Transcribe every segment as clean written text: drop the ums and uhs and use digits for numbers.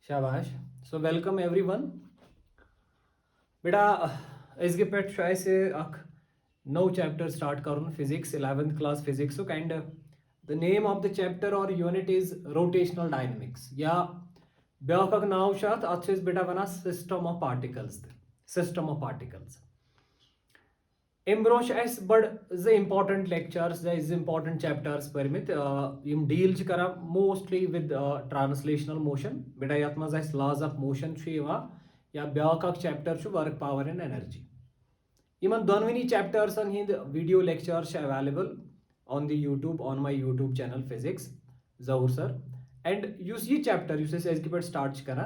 शाबाश. So welcome everyone. बेटा इसके पेट शायद से अख नौ चैप्टर स्टार्ट करूँ physics 11th class physics and the name of the chapter or unit is rotational dynamics या ब्याक अख नाव अत बेटा वन सिस्टम ऑफ पार्टिकल्स अम ब्रोह बड़ जो इम्पॉर्टेंट लेक्चर्स जो इम्पॉर्टेंट चैप्टर्स परमित डील कर मोस्टली विद ट्रांसलेशनल मोशन बेटा ये मज लॉज ऑफ मोशन या ब्याक chapter work power and energy इन दोनवनी चैप्टर्सन हिंद video lectures available on the YouTube on my YouTube channel physics Zahoor sir and ये चैप्टर पे स्टार्ट कर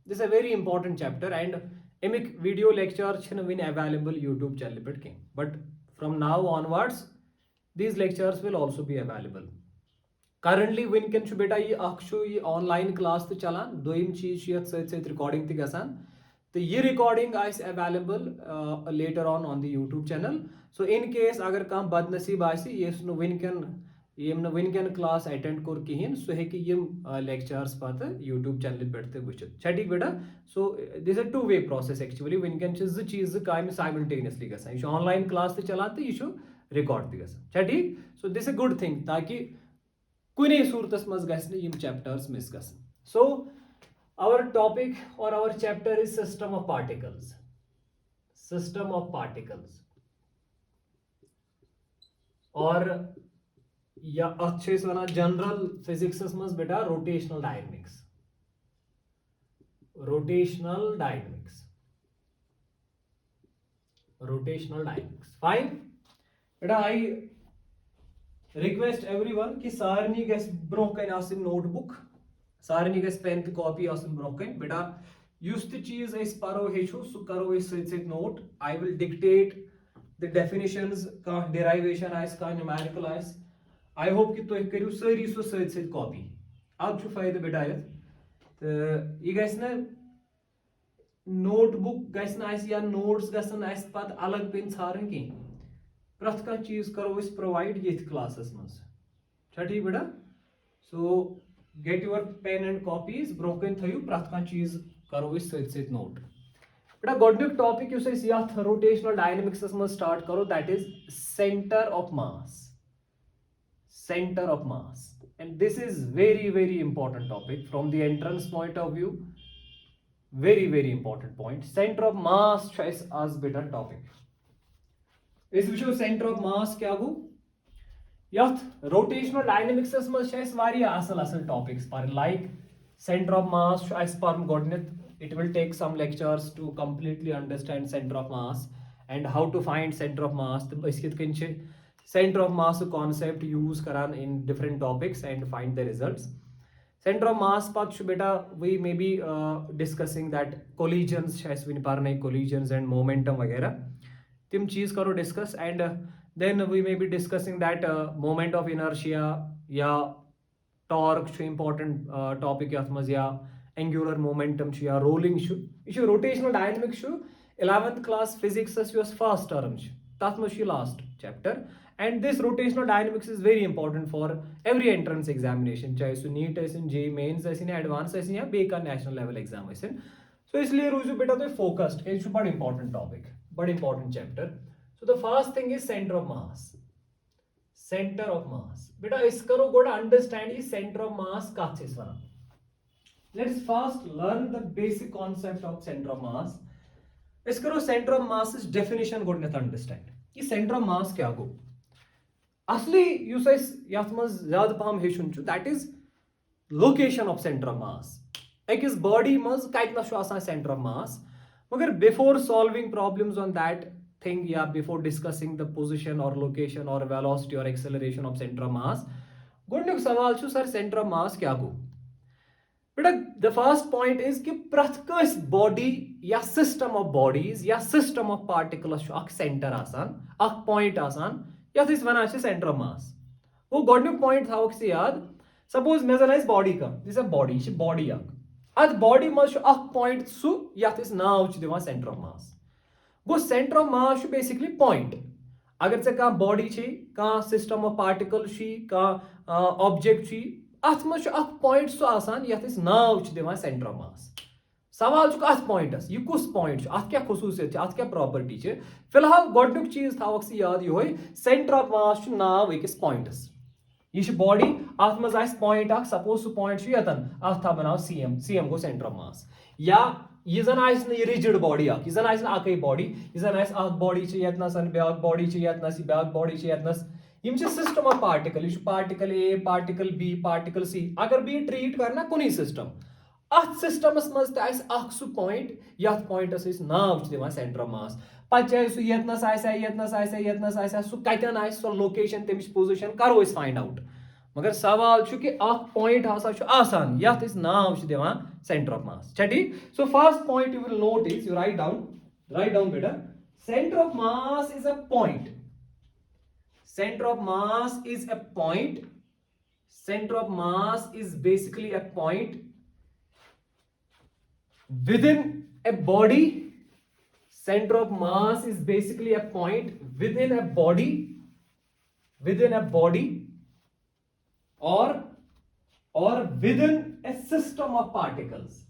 this a very important chapter and अमिक वीडियो लेक्चर वन अवेलेबल यूट्यूब चैनल पे कहीं but from now onwards these lectures will also be available currently वनकन बेटा ये ऑनलाइन क्लास तो चलान दोम चीज सत रिकॉर्डिंग तक गसान तो ये recording available later on the YouTube channel so in case अगर कह बदनसीब वनकन क्लास अटेंड कोर कहें सो हे लेक्चर्स पत यूट्यूब चैनल पे वुचित ठीक बेटा so this a two way process actually वनकन चीज काम साइमल्टेनियसली गसान यह ऑनलाइन क्लास तो चलान तो यह रिकॉर्ड तक गसान ठीक so this a good thing ताकि कुने सूरत मज गम चैप्टर्स मिस गसन so our topic or our chapter is system of particles और या अच्छे से वना जनरल फिजिक्स मज बेटा रोटेशनल डायनेमिक्स फाइन बेटा आई रिक्वेस्ट एवरीवन कि सारनी गस ब्रोह कन आसिन नोटबुक सारनी गस पेन तो कॉपी आसन ब्रोह कन बेटा युस त चीज अस परो हेचो सु करो सत note I will dictate the definitions का डेराइवेशन आस का न्यूमेरिकल आस आई होप कि तुम करू सारी सो सत कॉपी अब फायदा बेटा ये तो यह गस नोटबुक गस या नोट्स गसन पत अलग पेन छान कहीं प्रथ कह चीज करो प्रोवाइड ये क्लासस मज ठीक बेटा so get your pen and copies ब्रोह कन थो प्रथ कह चीज करो सत नोट बेटा गोडनुक टॉपिक रोटेशनल डायनामिक्स मज स्टार्ट करो that is centre of mass and this is very important topic from the entrance point of view very important point center of mass is as better topic is which center of mass kya go yath rotational dynamics maz is variya asal topics par like center of mass is par godnit it will take some lectures to completely understand center of mass and how to find center of mass iskit kinche center of mass concept use karan in different topics and find the results center of mass path beta we may be discussing that collisions has been parnai collisions and momentum वगैरह tim cheez karo discuss and then we may be discussing that moment of inertia या torque chu important topic yath maz या angular momentum chu या rolling chu rotational dynamics chu 11th class physics was first term chu tat maz last chapter and this rotational dynamics is very important for every entrance examination चाहे सो NEET ऐसे जे mains ऐसे या advance ऐसे या बेका national level exam ऐसे सो इसलिए रोजू बेटा तो फोकस्ड इज बड़ा इंपॉर्टेंट टॉपिक बड़ा important chapter so the first thing is centre of mass बेटा इस करो गोड़ा अंडरस्टैंड ये सेंटर ऑफ मास का इस वना let's first learn the basic concept of centre of मास इस करो centre of mass is definition गोड़ ने अंडरस्टैंड ये सेंटर ऑफ मास क्या गो असली यथ मज ज्यादा पहम हेचुन that is location of centre of mass अकिस बॉडी मज कतन सेंटर ऑफ मास मगर before solving problems on that thing या before discussing the position or location or velocity or acceleration of centre of mass गोडनुक सवाल सर centre of mass क्या गो बेटा द फर्स्ट पॉइंट इज कि प्रथ कस बॉडी या सिस्टम ऑफ बॉडीज या सिस्टम ऑफ पार्टिकल्स सेंटर आसान पॉइंट आसान यथ वन सेंटर ऑफ मास वो गोडनुक पॉइंट थवक से याद सपोज मे जन बॉडी का दिस बॉडी अत बॉडी मज पॉइंट सु यथ नाव दिवान सेंटर ऑफ मास गो centre of mass basically point अगर ऐ कह बॉडी कह सिस्टम ऑफ पार्टिकल कह ऑब्जेक्ट अथ मज पॉइंट सो आसान यथ अस नाव दिवान सेंटर ऑफ मास सवाल अथ पॉइंटस यह कुस पॉइंट अथ क्या खसूसियत अथ क्या प्रॉपर्टी फिलहाल गोडनुक चीज थवक याद ये सेंटर ऑफ मास नाव अकिस पॉइंटस यह बॉडी अथ मज पॉइंट सपोज सह पॉइंट यतन अथ था बनाव सी एम गो सेंटर ऑफ मास या यह जन यह रिजिड बॉडी यह जन अक बॉडी यह जन बॉडी यतनस ब्या बॉडी यतनस ब्या बॉडी यतनस यम सिस्टम ऑफ पार्टिकल यह particle A particle B particle C अगर बह ट्रीट कर कुन सिस्टम अथ सिस्टमस मज सह पॉइंट यथ पॉइंटस नाव दिवान सेंटर ऑफ मास पे चाहे सह यतनस सह कतन सो लोकेशन तमिच पोजिशन करो फाइंड आउट मगर सवाल कि पॉइंट हसा आसान यथ नाव दिवान सेंटर ऑफ मास ठीक so first point you will note is you write down बेटा centre of mass is a point center of mass is a point center of mass is basically a point within a body center of mass is basically a point within a body or within a system of particles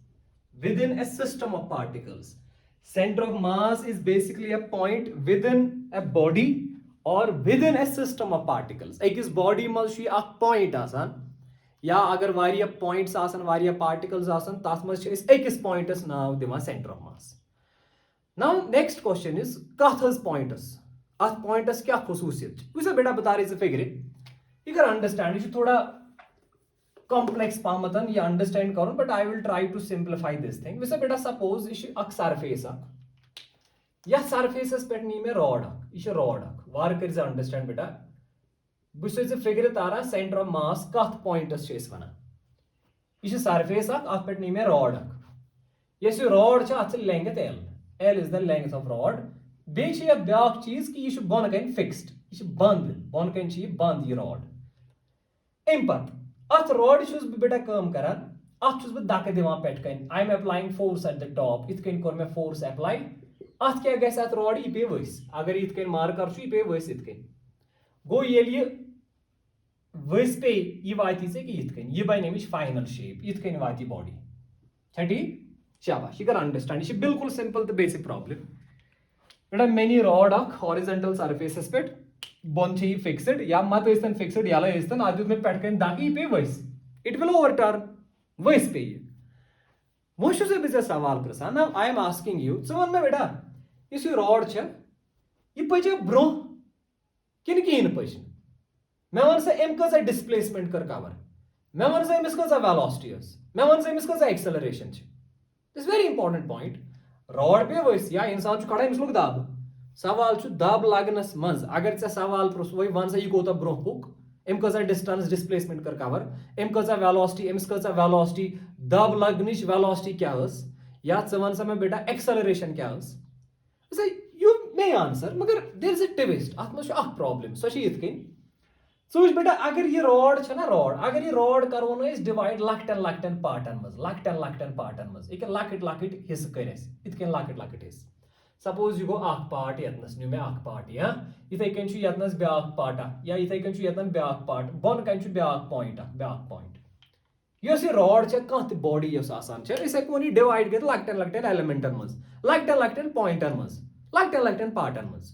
center of mass is basically a point within a body और within a system of particles अकिस body मज point आसान या अगर वारिया points आसान वारिया particles आसान तथ मज अकिस पॉइंटस नाव दिवान centre of mass now next question is कथ पॉइंटस अथ पॉइंटस क्या खसूसियत वह बेटा बता रही फिक्र यह कर अंडरस्टैंड यह थोड़ा कॉम्प्लेक्स पामतन यह अंडरस्टैंड कर but I will try to simplify this thing वह बेटा सपोज यह सरफेस या सरफेस पे नी मे रॉड यह रॉड वार कर अंडरस्टैंड बेटा बह फिक्र तारा सेंटर ऑफ मास कथ पॉइंटस वन यह सरफेस अत पे नी मे रॉड यह रॉड अत length L is the length of rod बे ब्या चीज कि यह बोन कन फिक्स्ड यह बंद बोन कन बंद यह रॉड अम पत अत रॉड बेटा काम करान अत दक दिवान पेट कन I am applying force at the top इत कन कोर मे फोर्स अप्लाई अत क्या गस अत रॉड यह पे वस अगर इत कन मार्कर यह पे वस इत कन गो ये वस पे यह वाति कि इत कन यह बन अमिच फाइनल शेप इत कन वाति बॉडी ठीक शाबाश यह कर अंडरस्टैंड यह बिल्कुल सिंपल तो बेसिक प्रॉब्लम बेटा मेनी रॉड हॉरिजॉन्टल सरफेस पे बोन फिक्सड या मत फिक्सड यल अत दुत मे पेट कन दक यह पे वस इट विल ओवरटर्न वस पे वो बह सवाल पृछान now I am asking you वन मे बेटा इस रॉड यह पचो ब्रो किन कहीं पच मे वन सा अम कज डिस्प्लेसमेंट कर कवर मे वन सा अमिस कज वेलोसिटी मे वन सा अमिस कज acceleration this very important point rod पे वस या इंसान कड़ा अमिस लोग दब सवाल दब लगनस मज अगर ऐ सवाल पृछ वही वन सा यह कोता ब्रो पुक अम कज डिस्टेंस डिस्प्लेसमेंट कर कवर अम कज वेलोसिटी अमिस कज वेलोसिटी दब लगनच वेलोसिटी क्या या वन सा मे बेटा एक्सेलरेशन क्या you may answer मगर there is a twist अत मज प्रॉब्लम सो इत कन च बेटा अगर यह रॉड ना रॉड अगर यह रॉड करो डिवाइड लकटन पार्टन मज एक लकट हिस्स कर इत कन लकट हिस्स सपोज यह गो पार्ट यतनस न्यू मे पार्ट या इथे कन यतनस ब्या पार्ट या इथे कन यतन ब्या पार्ट बोन कन ब्या पॉइंट यह रॉड कह बॉडी आसान वो डिवाइड कर लकटन एलिमेंटन मज लकटन पॉइंटन मज लकटन पार्टन मज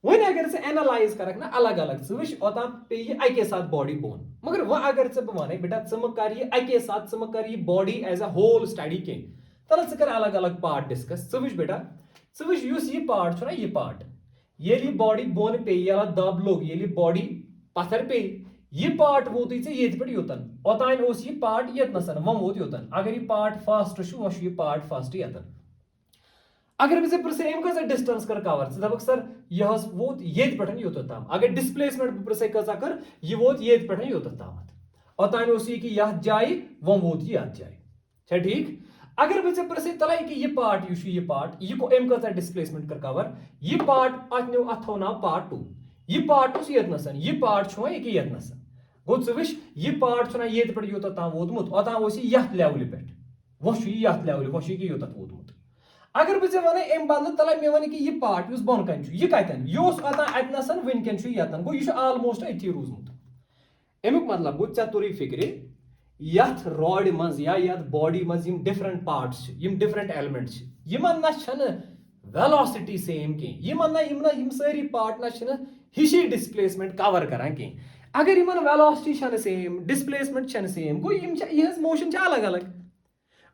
वन अगर एनालाइज कर अलग अलग ओतान पे यह अके साथ बॉडी बोन मगर वह अगर बह वन बेटा कर यह अके साथ कर यह body as a whole study कह तल कर अलग अलग पार्ट डिस्कस वुच बेटा वुच यह पार्ट ना यह पार्ट ये बॉडी बोन पे दब लोग ये बॉडी पत्थर पे यह पार्ट वोत ये पे योतन ओतान यह पार्ट यतनसन वह वोत योतन अगर यह पार्ट फास्ट वह यह पार्ट फास्ट यतन अगर मैं पृसे अम कजा डिस्टेंस कर कवर दपक सर यह वोत ये पे योत तम अगर डिस्प्लेसमेंट पृसे कजा कर यह वोत ये पे योत तम ओतान कि यह जाए वह वोत यह जाए ठीक अगर मैं पृसे तला कि यह पार्ट यह को अम कजा डिस्प्लेसमेंट कर कवर यह पार्ट अत नो अथ नाव पार्ट 2 यह पार्ट यतनसन यह पार्ट ये यतनसन गो वुच यह पार्ट ये पे योत तम वोतमुत ओतान यथ लेवल पे वह यथ लेवल वह योत वोतमुत अगर बह वन अम बदल तला मे वन कि यह पार्ट बोन कन यह कतन यह अतनसन वनकन यतन गो यह आलमोस्ट अथी रूजमुत अमुक मतलब गो ऐ तुरी फिक्र यथ रॉड मज या यथ बॉडी मज यम डिफरेंट पार्ट्स यम डिफरेंट एलिमेंट्स यमन ना छन वेलोसिटी सेम की यमन ना यम सारी पार्ट ना छन हिशी डिस्प्लेसमेंट कवर करान की अगर यमन वेलोसिटी छन सेम डिस्प्लेसमेंट छन सेम गो यम यहज मोशन अलग अलग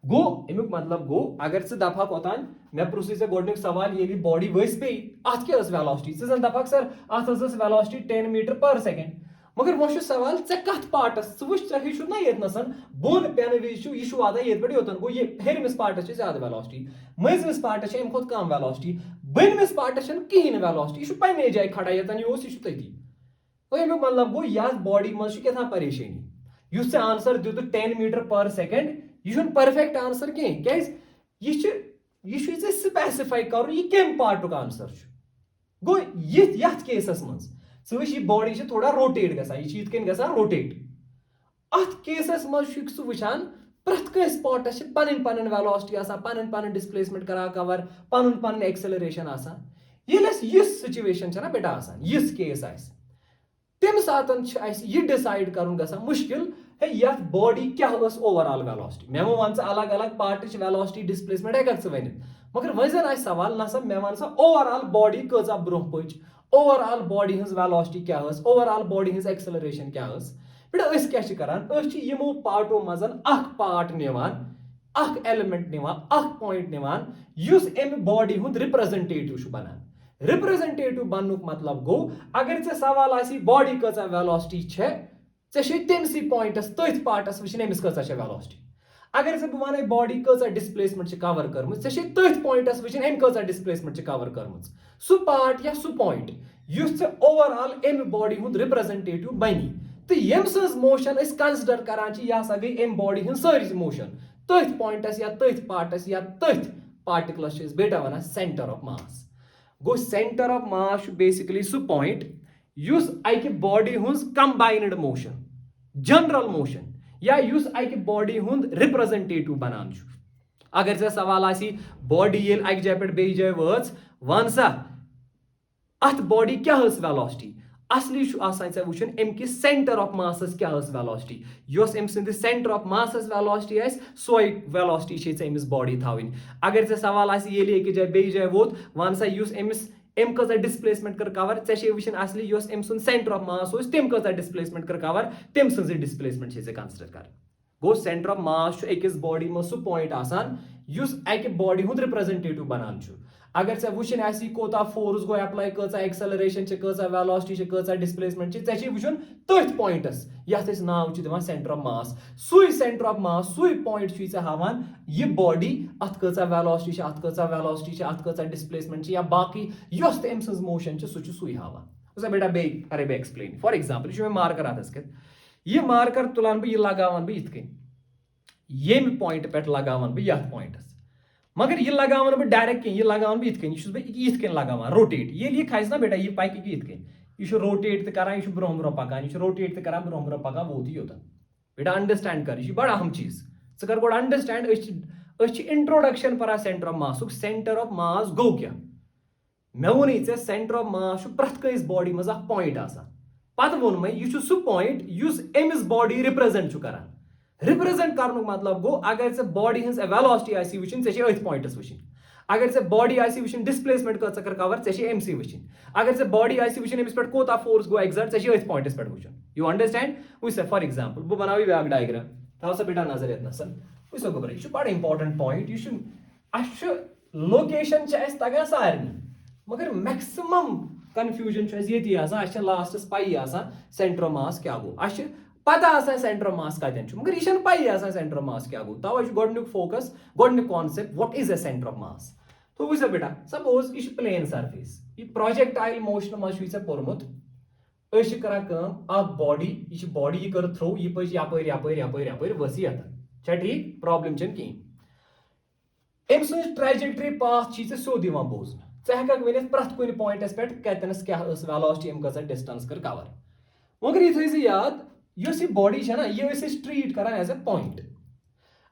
गो अमुक मतलब गो अगर से दफा कोतान मैं प्रुसी से गोडनिक सवाल ये बॉडी वस पे अत क्या वेलोसिटी से दफा सर अत वेलोसिटी 10 मीटर पर सेकंड मगर वो सवाल ऐ कत पार्टस वुच ऐ हेचु ना ये बोन पेन विज यह वादा ये पे योतन गो ये हेरमिस पार्टस ज्यादा वेलोसिटी मजमिस पार्टस अम खुद कम वेलोसिटी बनमिस पार्टस कहीं वेलोसिटी यह पन्ने जाए खड़ा यतन यह तती अमुक मतलब गो यह बॉडी मज क्या परेशानी युस आंसर दित 10 मीटर पर सेकंड यह परफेक्ट आंसर कह यह स्पेसिफाई कर यह कम पार्टुक आंसर गो ये केसस मज सी बॉडी थोड़ा रोटेट गसान रोटेट अत केसस मज वुचान प्रथ कस पार्टस पन पन वेलोसिटी पन पन डिस्प्लेसमेंट कर कवर पन पन एक्सेलरेशन ये सिचुएशन ना बेटा यह केस तम सात यह डिसाइड कर मुश्किल है यथ बॉडी क्या ओवरऑल वेलोसिटी मे वन अलग अलग पार्ट वेलोसिटी डिस्प्लेसमेंट हेक वन मगर वह जन सवाल ना मे वन ओवरऑल बॉडी कज ब्रो पच ओवरऑल बॉडी हज वेलोसिटी क्या ओवरऑल बॉडी हज एक्सेलरेशन क्या बेटा क्या करान यमो पार्टो मज पार्ट निवान एलिमेंट निवान पॉइंट निवान युस अमि बॉडी हुंद रिप्रेजेंटेटिव बनान रिप्रेजेंटेटिव बनुक मतलब गो अगर ऐ सवाल आसी बॉडी कज वेलोसिटी ऐ तमसी पॉइंटस तथ पार्टस वुचन अमिस कज वेलोसिटी अगर बह वन बॉडी कज डिस्प्लेसमेंट कवर कर्म तथ पॉइंटस वुचन अम कज डिस्प्लेसमेंट कवर कर्म सह पार्ट या सह पॉइंट युस ओवरऑल अमि बॉडी हुंद रिप्रेजेंटेटिव बनी तो यम सज मोशन कंसिडर करान यह गई अमि बॉडी हज सारी मोशन तथ पॉइंटस या तथ पार्टस या तथ पार्टिकलस बेटा वन सेंटर ऑफ मास गो सेंटर ऑफ मास बेसिकली सह पॉइंट युस अकि बॉडी हुंज कंबाइंड मोशन जनरल मोशन या युस अकि बॉडी हुंद रिप्रेजेंटेटिव बनान अगर ऐ सवाल आसी बॉडी ये अकि जाय पे बे जाय वच वन सा अत बॉडी क्या वेलोसिटी असली ऐ वुचन अम किस सेंटर ऑफ मास क्या वेलोसिटी योस अम सिंद सेंटर ऑफ मास वेलोसिटी सोई वेलोसिटी अमिस बॉडी थावन अगर ऐ सवाल ये जाय बे जाय वोत वन सा युस अमिस अम कज डिस्प्लेसमेंट कर कवर ऐ वुचन असली योस अम सुन सेंटर ऑफ मास तम कज डिस्प्लेसमेंट कर कवर तम सज डिस्प्लेसमेंट कंसिडर कर गो सेंटर ऑफ मास अकिस बॉडी मज सह पॉइंट आसान युस अकि बॉडी हुंद रिप्रेजेंटेटिव बनान अगर ऐ वुचन कोता फोर्स गो अप्लाई कज एक्सेलरेशन कज वेलोसिटी कज डिस्प्लेसमेंट ऐ वुचन तथ पॉइंटस यथ नाव दिवान सेंटर ऑफ मास सुई सेंटर ऑफ मास सुई पॉइंट हावान यह बॉडी अत कज वेलोसिटी अत कज वेलोसिटी अत कज डिस्प्लेसमेंट या बाकी योस अम सज मोशन सह सुई हावान बेटा बे करे बे एक्सप्लेन फॉर एग्जांपल यह मार्कर अथस यह मार्कर तुलान बह लगावान बह इथ कन येम पॉइंट पे लगावान बह यथ पॉइंटस मगर यह लगावान बह डायरेक्ट कह यह लगावान बह इथ कन यह कन लगावान रोटेट ये खस ना बेटा यह पक इथ कन यह रोटेट तो करान यह ब्रोह ब्रोह पकान यह रोटेट तो करान ब्रोह ब्रोह पकान वोत योतन बेटा अंडरस्टैंड कर यह बड़ा अहम चीज कर गोड अंडरस्टैंड इंट्रोडक्शन परा centre of mass centre of mass गो क्या मे वोन ऐ सेंटर ऑफ मास प्रथ कस बॉडी मज पॉइंट पत वोन मे यह सह पॉइंट युस अमिस बॉडी रिप्रेजेंट करान रिप्रेजेंट कर मतलब गो अगर ऐ बॉडी हज वेलोसिटी वुचन अथ पॉइंटस वुचन अगर ऐ बॉडी वुचन डिस्प्लेसमेंट कज कर कवर एम सी वुचन अगर ऐ बॉडी वुचन अमिस पे कोता फोर्स गो एक्सर्ट अथ पॉइंटस पे वुचन यू अंडरस्टैंड वुच फॉर एग्जांपल बह बनाव ब्या डायग्राम थव सा बेटा नजर यतन वुच गोबर यह बड़ा इंपॉर्टेंट पॉइंट यह लोकेशन तगान सारे मगर मैक्सिमम कन्फ्यूजन ये लास्टस पी सेंटर ऑफ मास क्या गो पता सेंटर ऑफ मास कतन मगर यह पी सेंटर ऑफ मास क्या गो तवे गोडनिक फोकस गोडनिक concept what is a centre of mass तो वुच बेटा सपोज यह प्लेन सरफेस यह प्रोजेक्टाइल मोशन मज पोर्मुत कर बॉडी यह बॉडी यह कर थ्रो यह पच यपर यपर यपर यपर वस यतन ठीक प्रॉब्लम कहें अम सज ट्रेजेक्टरी पाथ सोद बोजन हेक वन प्रथ कुन पॉइंटस पे कतनस क्या वेलोसिटी अम कज डिस्टेंस कर कवर मगर यह थी याद यह बॉडी ना यह ट्रीट करान एज ए पॉइंट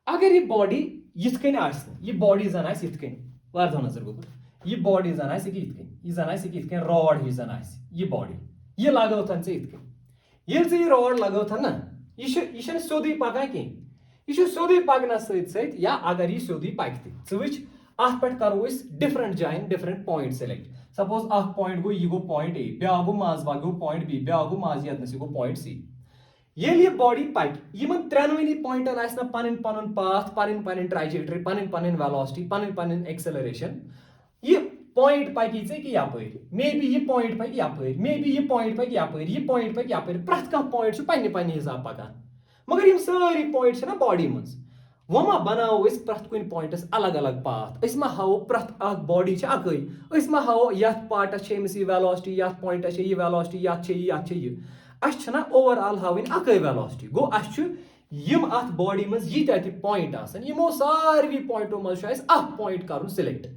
अगर यह बॉडी यथ कन यह बॉडी जन यथ कन वार नजर गोबर यह बॉडी जन यथ कन यह जन यथ कन रॉड ही जन यह बॉडी यह लगो थन यथ कन ये रॉड लगो थन ना यह सोदी पकान कह यह सोदी पकना सत या अगर यह सोदी पकते वुच अत पे करो डिफरेंट जायन different point select suppose a point गो यह गो पॉइंट ए ब्या गो माज बाग गो पॉइंट बी ब्या गो माज यतनस गो पॉइंट सी ये बॉडी पक इन त्रेनवनी पॉइंटन आस पन पन पाथ पन पन ट्रैजेक्टरी पन पन वेलोसिटी पन पन एक्सेलरेशन यह पॉइंट पक कि यपर मे बी यह पॉइंट पक यपर मे बी यह पॉइंट पक यपर यह पॉइंट पक यपर प्रथ कह पॉइंट पन्ने पन्ने हिसाब पकान मगर यम सारी पॉइंट ना बॉडी मज वह बनाओ प्रथ कुन पॉइंटस अलग अलग पाथ मा हावो प्रथ बॉडी अकई मा हावो यथ पार्टस वेलोसिटी यथ पॉइंटस यह वेलोसिटी यह ना ओवरऑल हावन अकई वेलोसिटी गो यम अथ बॉडी मज यीत्या पॉइंट यमो सारवी पॉइंटों मज पॉइंट कर सिलेक्ट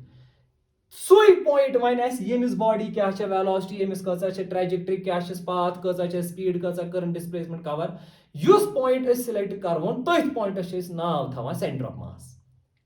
सुई पॉइंट वन यमिस बॉडी क्या वेलोसिटी यमिस कचा ट्रैजेक्टरी क्या पाथ कचा स्पीड कचा करंट डिस्प्लेसमेंट कवर युस पॉइंट सिलेक्ट करवन तथ पॉइंटस नाव थवान centre of mass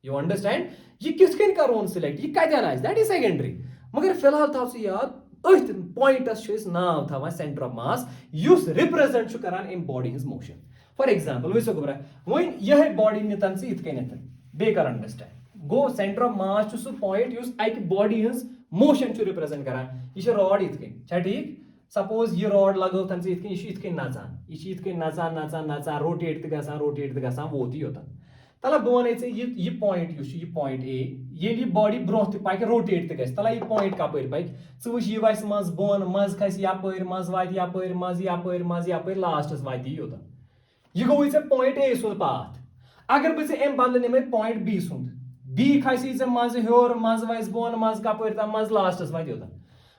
you understand यह किस कन करवन सिलेक्ट यह कतन आस दैट इज सेकेंडरी मगर फिलहाल थव याद अथ पॉइंटस नाव थवान सेंटर ऑफ मास युस रिप्रेजेंट करान इन बॉडी हिंज मोशन फॉर एग्जांपल वैसे गोबरा वन यह बॉडी नितन से इत कन बे कर अंडरस्टैंड गो सेंटर ऑफ मास सह पॉइंट युस अक बॉडी हिंज मोशन रिप्रेजेंट करान यह रॉड इत कन ठीक सपोज यह रॉड लगो तन से इत नचान यह नचान नचान नचान रोटेट गसान वोत योतन तला बह वन यह पॉइंट यह पॉइंट ए ये बॉडी ब्रोह पक रोटेट तला यह पॉइंट कपर पक वुच यह वस मज बोन मज खस यपर मज वात यपर मज यपर मज यपर लास्टस वात योतन यह गो पॉइंट ए सुंद पाथ अगर बह अम बदल निमे पॉइंट बी सुंद बी खसी मज हर मज वस बोन मज कपर तम मज लास्टस वात योतन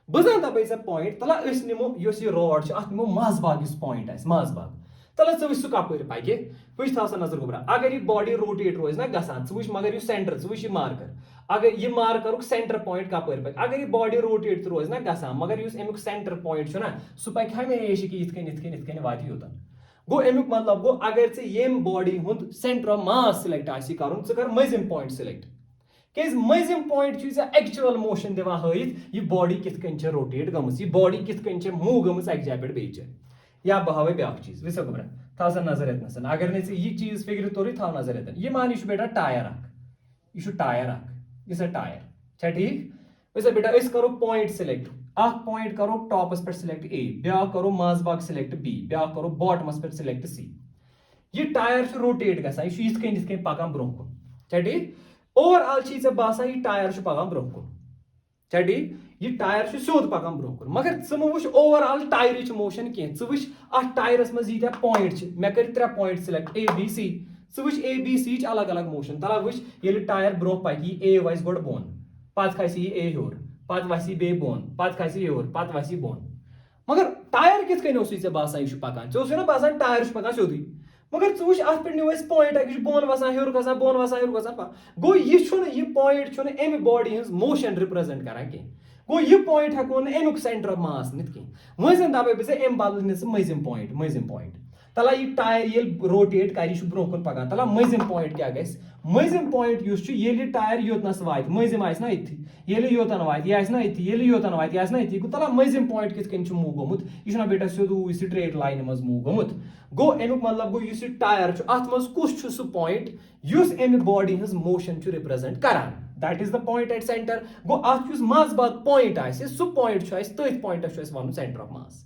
बह जन दपे पॉइंट तला निमो यह रॉड अत निमो मज बाग पॉइंट मज बाग तला वुच सह कपर पके वुच था नजर गोबरा अगर यह बॉडी रोटेट रोज ना गसान वुच मगर यह सेंटर वुच यह मार्कर अगर यह मार्कर सेंटर पॉइंट कपर पक अगर यह बॉडी रोटेट रोज ना गसान मगर अमुक सेंटर पॉइंट ना सह पक हमेशा कि इथ वात योतन गो अमुक मतलब गो अगर येम बॉडी हुंद सेंटर ऑफ मास सिलेक्ट आसी करुन च कर मजिम पॉइंट सिलेक्ट केज मजिम पॉइंट एक्चुअल मोशन दिवान हयित यह बॉडी किथ कन रोटेट गमस यह बॉडी किथ कन मूव गमस अक जाय पे बेच या बह हावे ब्या चीज विस गोबरा था नजर यतन अगर ने यह चीज फिक्र तोर था नजर यतन यह मान यह बेटा टायर यह टायर यह टायर ठीक वैसे बेटा करो पॉइंट सिलेक्ट पॉइंट करो टॉपस पे सिलेक्ट ए ब्या करो माज बाग सिलेक्ट बी ब्या करो बॉटमस पे सिलेक्ट सी यह टायर रोटेट गसान यह इथ कन पकान ब्रोह कुन ठीक ओवरऑल चे बासान यह टायर पकान ब्रोह कुन ठीक यह टायर सोद पकान ब्रोह कुन मगर च वुच ओवरऑल टायर मोशन कह वुच अत टायरस मज यीत्या पॉइंट मे कर 3 point select A B C वुच ए बी सी अलग अलग मोशन तला वुच ये टायर ब्रोह पक ए वस गोड बोन पत खस ए हर पत वस बे बोन पत खस हर पत वस बोन मगर टायर किथ कन बासान यह पकान ना बासान टायर पकान सोदी मगर वुच अत पे न्यू पॉइंट यह बोन वसान हर गसान बोन वसान हर गसान गो यह पॉइंट अमि बॉडी हिंज मोशन रिप्रेजेंट करान कह गो यह पॉइंट हेको अमुक सेंटर ऑफ मास नित कह वह जन दपे बे अम बदल नि मजिम पॉइंट तला यह टायर ये रोटेट कर ब्रोह कुन पकान तला मजिम पॉइंट क्या गस मजिम पॉइंट ये टायर योतनस वात मजिम आस ना इथी ये योतन वात यह ना इथी ये योतन वात यह ना इथी तला मजिम पॉइंट किथ कन मूव गोमुत यह बेटा सोदू स्ट्रेट लाइन मज मूव गोमुत गो अमुक मतलब गो यह टायर अत मज कुछ सह पॉइंट युस अमि बॉडी हिंज मोशन रिप्रेजेंट करान that is the point at centre गो अत मज बाग पॉइंट सह पॉइंट तथ पॉइंटस वन centre of mass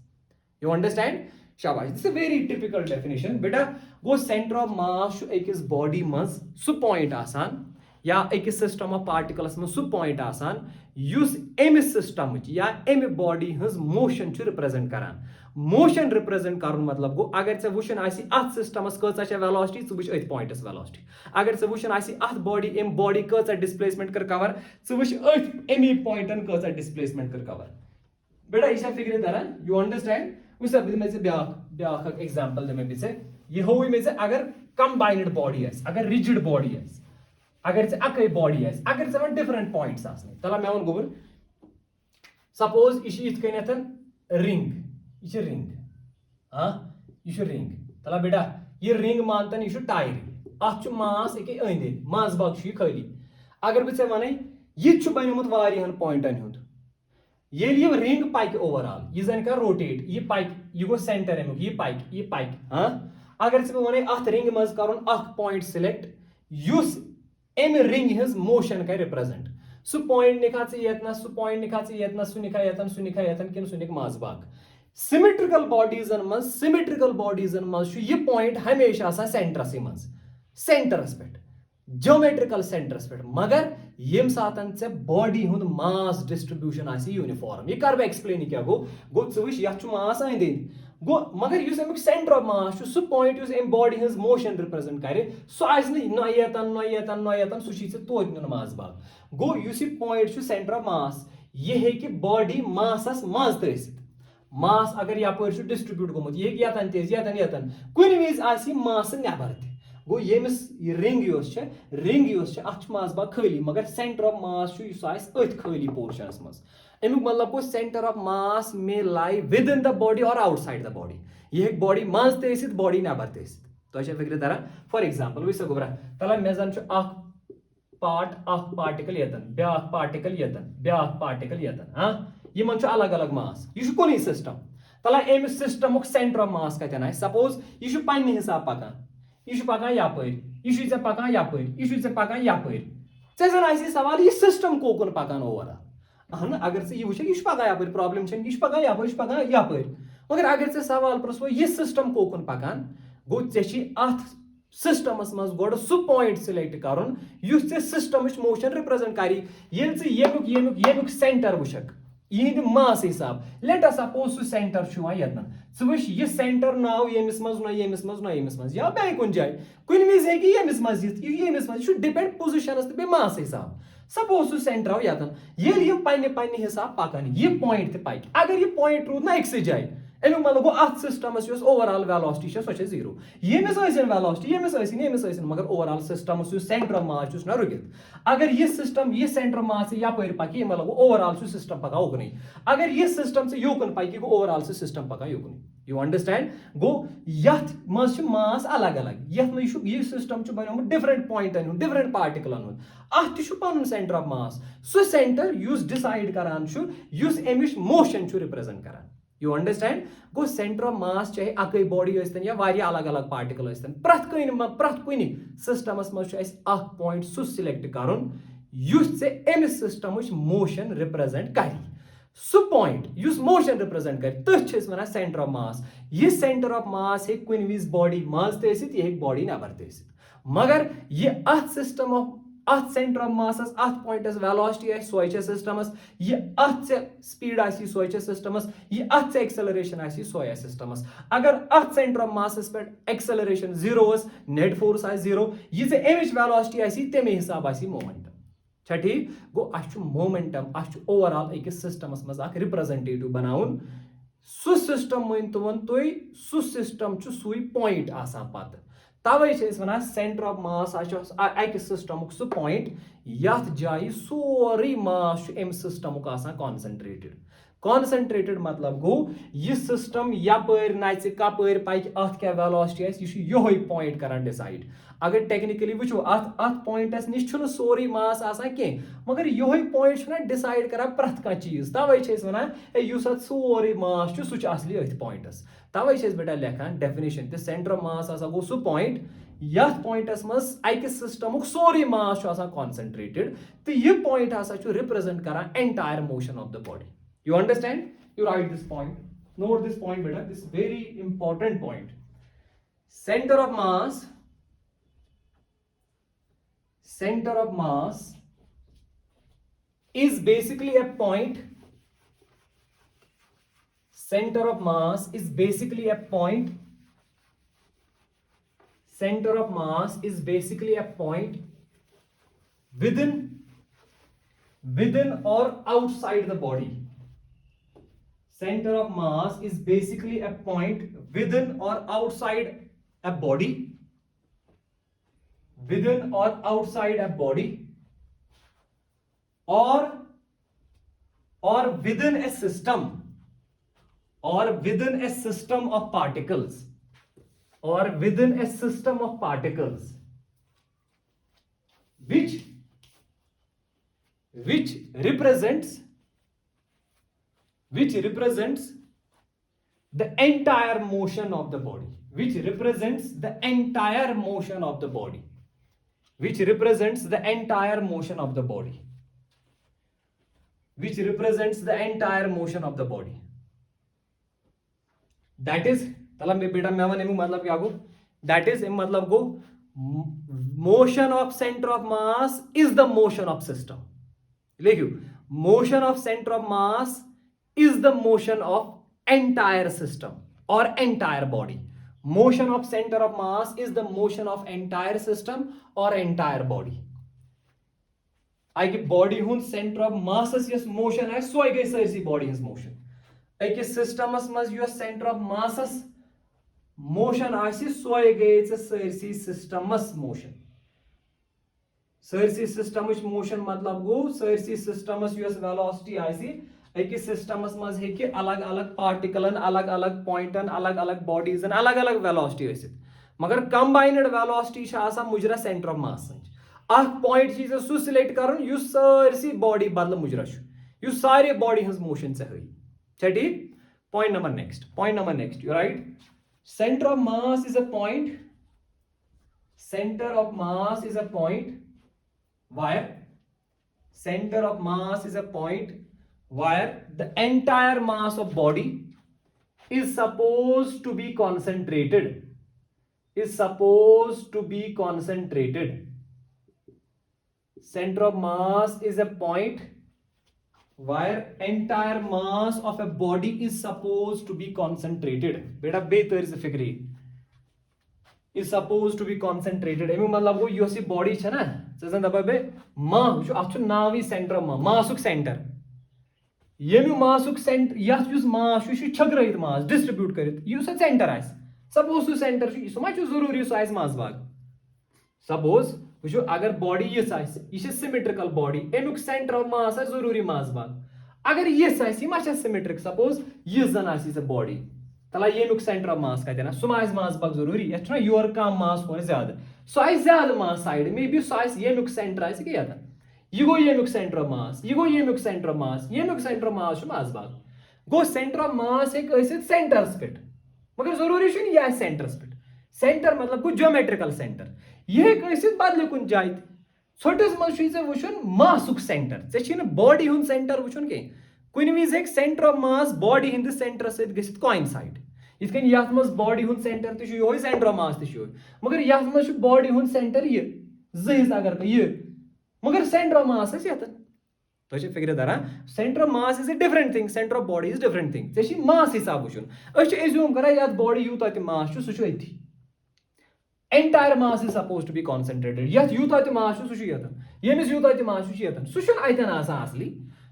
you understand शाबाश दिस वेरी टिपिकल डेफिनेशन बेटा गो सेंटर ऑफ मास अकिस बॉडी मज सह पॉइंट आसान या अकिस सिस्टम ऑफ पार्टिकल्स मज सह पॉइंट आसान युस अमि सिस्टम या अमि बॉडी हिंज मोशन रिप्रेजेंट करान मोशन रिप्रेजेंट कर मतलब गो अगर ऐ वुचन अत सिस्टमस कचा वेलोसिटी वुच अथ पॉइंटस वेलोसिटी अगर ऐ वुचन अत बॉडी अम बॉडी कचा डिस्प्लेसमेंट कर कवर वुच अथ अमि पॉइंटन कचा डिस्प्लेसमेंट कर कवर बेटा यह फिक्र तरह यू अंडरस्टैंड वुच मे ब्या एग्जाम्पल दिमे यह हो मे अगर कंबाइंड बॉडी अगर रिजिड बॉडी अगर अकई बॉडी अगर वन डिफरेंट पॉइंट्स तला मे वन गोबर सपोज यह इथ कन रिंग यह रिंग तला बेटा यह रिंग मानतन यह टायर अत मास अंद मज बाग खाली अगर बह वन यह बनमुत वारियान पॉइंटन हुंद ये रिंग पक ओवरऑल यह जन कर रोटेट यह पक यह गो सेंटर अमुक यह पक हाँ अगर से वन अथ रिंग मज कर पॉइंट सिलेक्ट युस एम रिंग हज मोशन कर रिप्रेजेंट सह पॉइंट निखा येतनस सह पॉइंट निखा येतनस सह निखा येतन सह निखा येतन कि सह निक माज बाग सिमेट्रिकल बॉडीजन मज यह पॉइंट हमेशा सेंटरस मज सेंटरस पे ज्योमेट्रिकल सेंटरस पे मगर यम सात ऐ बॉडी हुंद मास डिस्ट्रीब्यूशन यूनिफॉर्म यह कर बह एक्सप्लेन क्या गो वुच यह मास अंद गो मगर युस अमुक सेंटर ऑफ मास सह पॉइंट युस अम बॉडी हज मोशन रिप्रेजेंट कर सह न येतन सह तोत नुन मास बाग गो युस यह पॉइंट सेंटर ऑफ मास यह हेकि बॉडी मासस मज तसित मास अगर यपर डिस्ट्रीब्यूट गोमुत यह येतन तेज येतन कुन विज आसि मास नेबर ते गो यमिस रिंग अत मास बाग खाली मगर सेंटर ऑफ मास अथ खाली पोर्शनस मज अमुक मतलब गो centre of mass may lie within the body और आउटसाइड द बॉडी यह बॉडी मज तसित बॉडी नेबर तसित तो फिक्र तरह फॉर एग्जांपल वुच गोबरा तला मे जन पार्टिकल येतन ब्या पार्टिकल येतन ब्या पार्टिकल येतन हाँ यमन अलग अलग मास यह कुन सिस्टम तला अमि सिस्टमुक सेंटर ऑफ मास कतन आए सपोज यह पन्ने हिसाब पकान यह पकान यपर यह पकान यपर यह पकान यपर जन आसि सवाल यह सिस्टम कोकुन पकान ओवरऑल अहन अगर से यह वुच यह पकान यपर प्रॉब्लम यह पकान यपर यह पकान यपर मगर अगर से सवाल पृछो यह सिस्टम कोकुन पकान गो अथ सिस्टमस मज गोड सह पॉइंट सिलेक्ट कर सिस्टम मोशन रिप्रेजेंट करी येमुक सेंटर वुचक यह मास हिसाब लेट अस सपोज सह सेंटर यतन वुच यह सेंटर नाव यमिस मज यमिस मज या बे कुन जाय कुन विज हे यमिस मज यमिस मज डिपेंड पोजिशनस तो मास हिसाब सपोज सह सेंटर आव यतन ये पन्ने हिसाब पकान यह पॉइंट ते पक अगर यह पॉइंट रूद ना अक्स जाय अमुक मतलब गो अथ सिस्टमस ओवरऑल वेलोसिटी सो जीरो यमिस वेलोसिटी यमिस मगर ओवरऑल सिस्टमस सेंटर ऑफ मास ना रुकित अगर यह सिस्टम यह सेंटर मास यपर पक मतलब ओवरऑल सिस्टम पका उकन अगर यह सिस्टम से योकन पक ओवरऑल सिस्टम पका योकन यू अंडरस्टैंड गो यथ मज मास अलग अलग यथ यह सिस्टम बनोमुत डिफरेंट पॉइंटन डिफरेंट पार्टिकलन अथ पन सेंटर ऑफ मास सह सेंटर युस डिसाइड करान अमिश मोशन रिप्रेजेंट करान you understand go centre of मास चाहे अकई बॉडी या वारिया अलग अलग पार्टिकल प्रथ कुन सिस्टमस मज पॉइंट सह सिलेक्ट कर अमिस सिस्टम मोशन रिप्रेजेंट करी सह पॉइंट युस मोशन रिप्रेजेंट कर तथ वन सेंटर ऑफ मास यह सेंटर ऑफ मास हे कुन विज बॉडी मज तसित यह बॉडी नेबर तसित मगर यह अथ सिस्टम ऑफ अथ सेंटर ऑफ मास अथ पॉइंटस वेलोसिटी सोय सिस्टमस यह अथ स्पीड सोय सिस्टमस यह अथ एक्सेलरेशन सोय सिस्टमस अगर अथ सेंटर ऑफ मास पे acceleration zero net force zero यह अमिच वेलोसिटी तमे हिसाब मोमेंटम छा ठीक गो अ मोमेंटम ओवरऑल अकिस सिस्टमस मज रिप्रेजेंटेटिव बनाउन सह सिस्टम वन तुई सह सिस्टम सुई पॉइंट आसान पत तवे वन सेंटर ऑफ मास अकि सिस्टमुक सह पॉइंट यथ जाय सोरे मास अम सिस्टमुक कॉन्सेंट्रेटेड मतलब गो यह सिस्टम यपर नच कपर पक अथ क्या वेलोसिटी यह पॉइंट कर डिसाइड अगर टेक्निकली वो अथ पॉइंटस निश सोरे मास कह मगर यह पॉइंट डिसाइड कर प्रथ कह चीज तवे वन सोरे मास सह असली अथ पॉइंटस तवे बेटा लेखान डेफिनेशन तो सेंटर ऑफ मास गो सह पॉइंट यथ पॉइंटस मज अकिस सिस्टमुक सोरे मास कॉन्सेंट्रेटेड तो यह पॉइंट रिप्रेजेंट कर entire motion of the body you understand you write this point note this point beta this very important point center of mass is basically a point center of mass is basically a point center of mass is basically a point within or outside the body. Center of mass is basically a point within or outside a body, within or outside a body, or within a system, or within a system of particles, or within a system of particles, which represents the entire motion of the body, which represents the entire motion of the body, which represents the entire motion of the body, which represents the entire motion of the body. That is, तला मे बेटा मैं one मतलब क्या गो, that is मतलब गो motion of center of mass is the motion of system. लिखियो, motion of center of mass is the motion of entire system or entire body. Motion of center of mass is the motion of entire system or entire body. आई body हुन centre of मासस यस motion है सो गई सरसी body हज motion अकिस सिस्टमस मज यस सेंटर ऑफ मासस मोशन आसी सो गई सरसी सिस्टमस मोशन सरसी सिस्टमच मोशन मतलब गो सरसी सिस्टमस यस वेलोसिटी आसी अकिस सिस्टमस मज हेकि अलग अलग पार्टिकलन अलग अलग पॉइंटन अलग अलग बॉडीजन अलग अलग वेलोसिटी आसित मगर कंबाइंड वेलोसिटी छ आसान मुजरा सेंटर ऑफ मास पॉइंट सह सिलेक्ट कर सारी बॉडी बदल मुजरा सारे बॉडी हज मोशन से हई ठीक point number next you right centre of mass is a point centre of mass is a point where centre of mass is a point where the entire mass of body is suppose to be concentrated center of mass is a point where entire mass of a body is supposed to be concentrated. बेटा बेहतर से फिक्री is supposed to be concentrated. एमि मतलब वो यो सी body छ ना जैसे दबा बे मा जो अछु नावी सेंटर मासुक सेंटर येमि मासुक सेंटर यस युस मास छु छगरैत मास डिस्ट्रीब्यूट करित युस सेंटर आइस सपोज सु सेंटर छु सो मा छु जरूरी सु आइस मास भाग सपोज वो अगर बॉडी यह सिमेट्रिकल बॉडी अमुक सेंटर ऑफ मास जरूरी मास भाग अगर यह सिमेट्रिक सपोज यह जन बॉडी तला यमुक सेंटर ऑफ मास कत सह मास भाग जरूरी ये योर कम मास हो ज्यादा सह ज्यादा मास साइड मे बी सह यमुक सेंटर यह गो यमुक सेंटर ऑफ मास यह गो यमुक सेंटर ऑफ मास यमुक सेंटर ऑफ मास मास भाग गो सेंटर ऑफ मास सेंटर्स पे मगर जरूरी यह सेंटर्स पे सेंटर मतलब गो ज्योमेट्रिकल सेंटर यह बदल कुन जाए छोटिस मज वुन मासुक सेंटर ऐ बॉडी हुन सेंटर वुन कह कुन विज हे सेंटर ऑफ मास बॉडी हिंद सेंटर सत कोइंसाइड इत कन यथ मज बॉडी हुन सेंटर तह सेंटर ऑफ मास तह मगर यथ मज बॉडी हुन सेंटर यह जिज अगर यह मगर सेंटर ऑफ मास यतन तो फिक्र दरान centre of mass is a different thing centre of body is different thing ऐ मास हिसाब वुन एज्यूम कर ये बॉडी यूत मास सह अथी entire mass is supposed to be concentrated yet Utah ते मास छु यतन यमिस यूता ते मास छु यतन सु छन आइतन आसा असली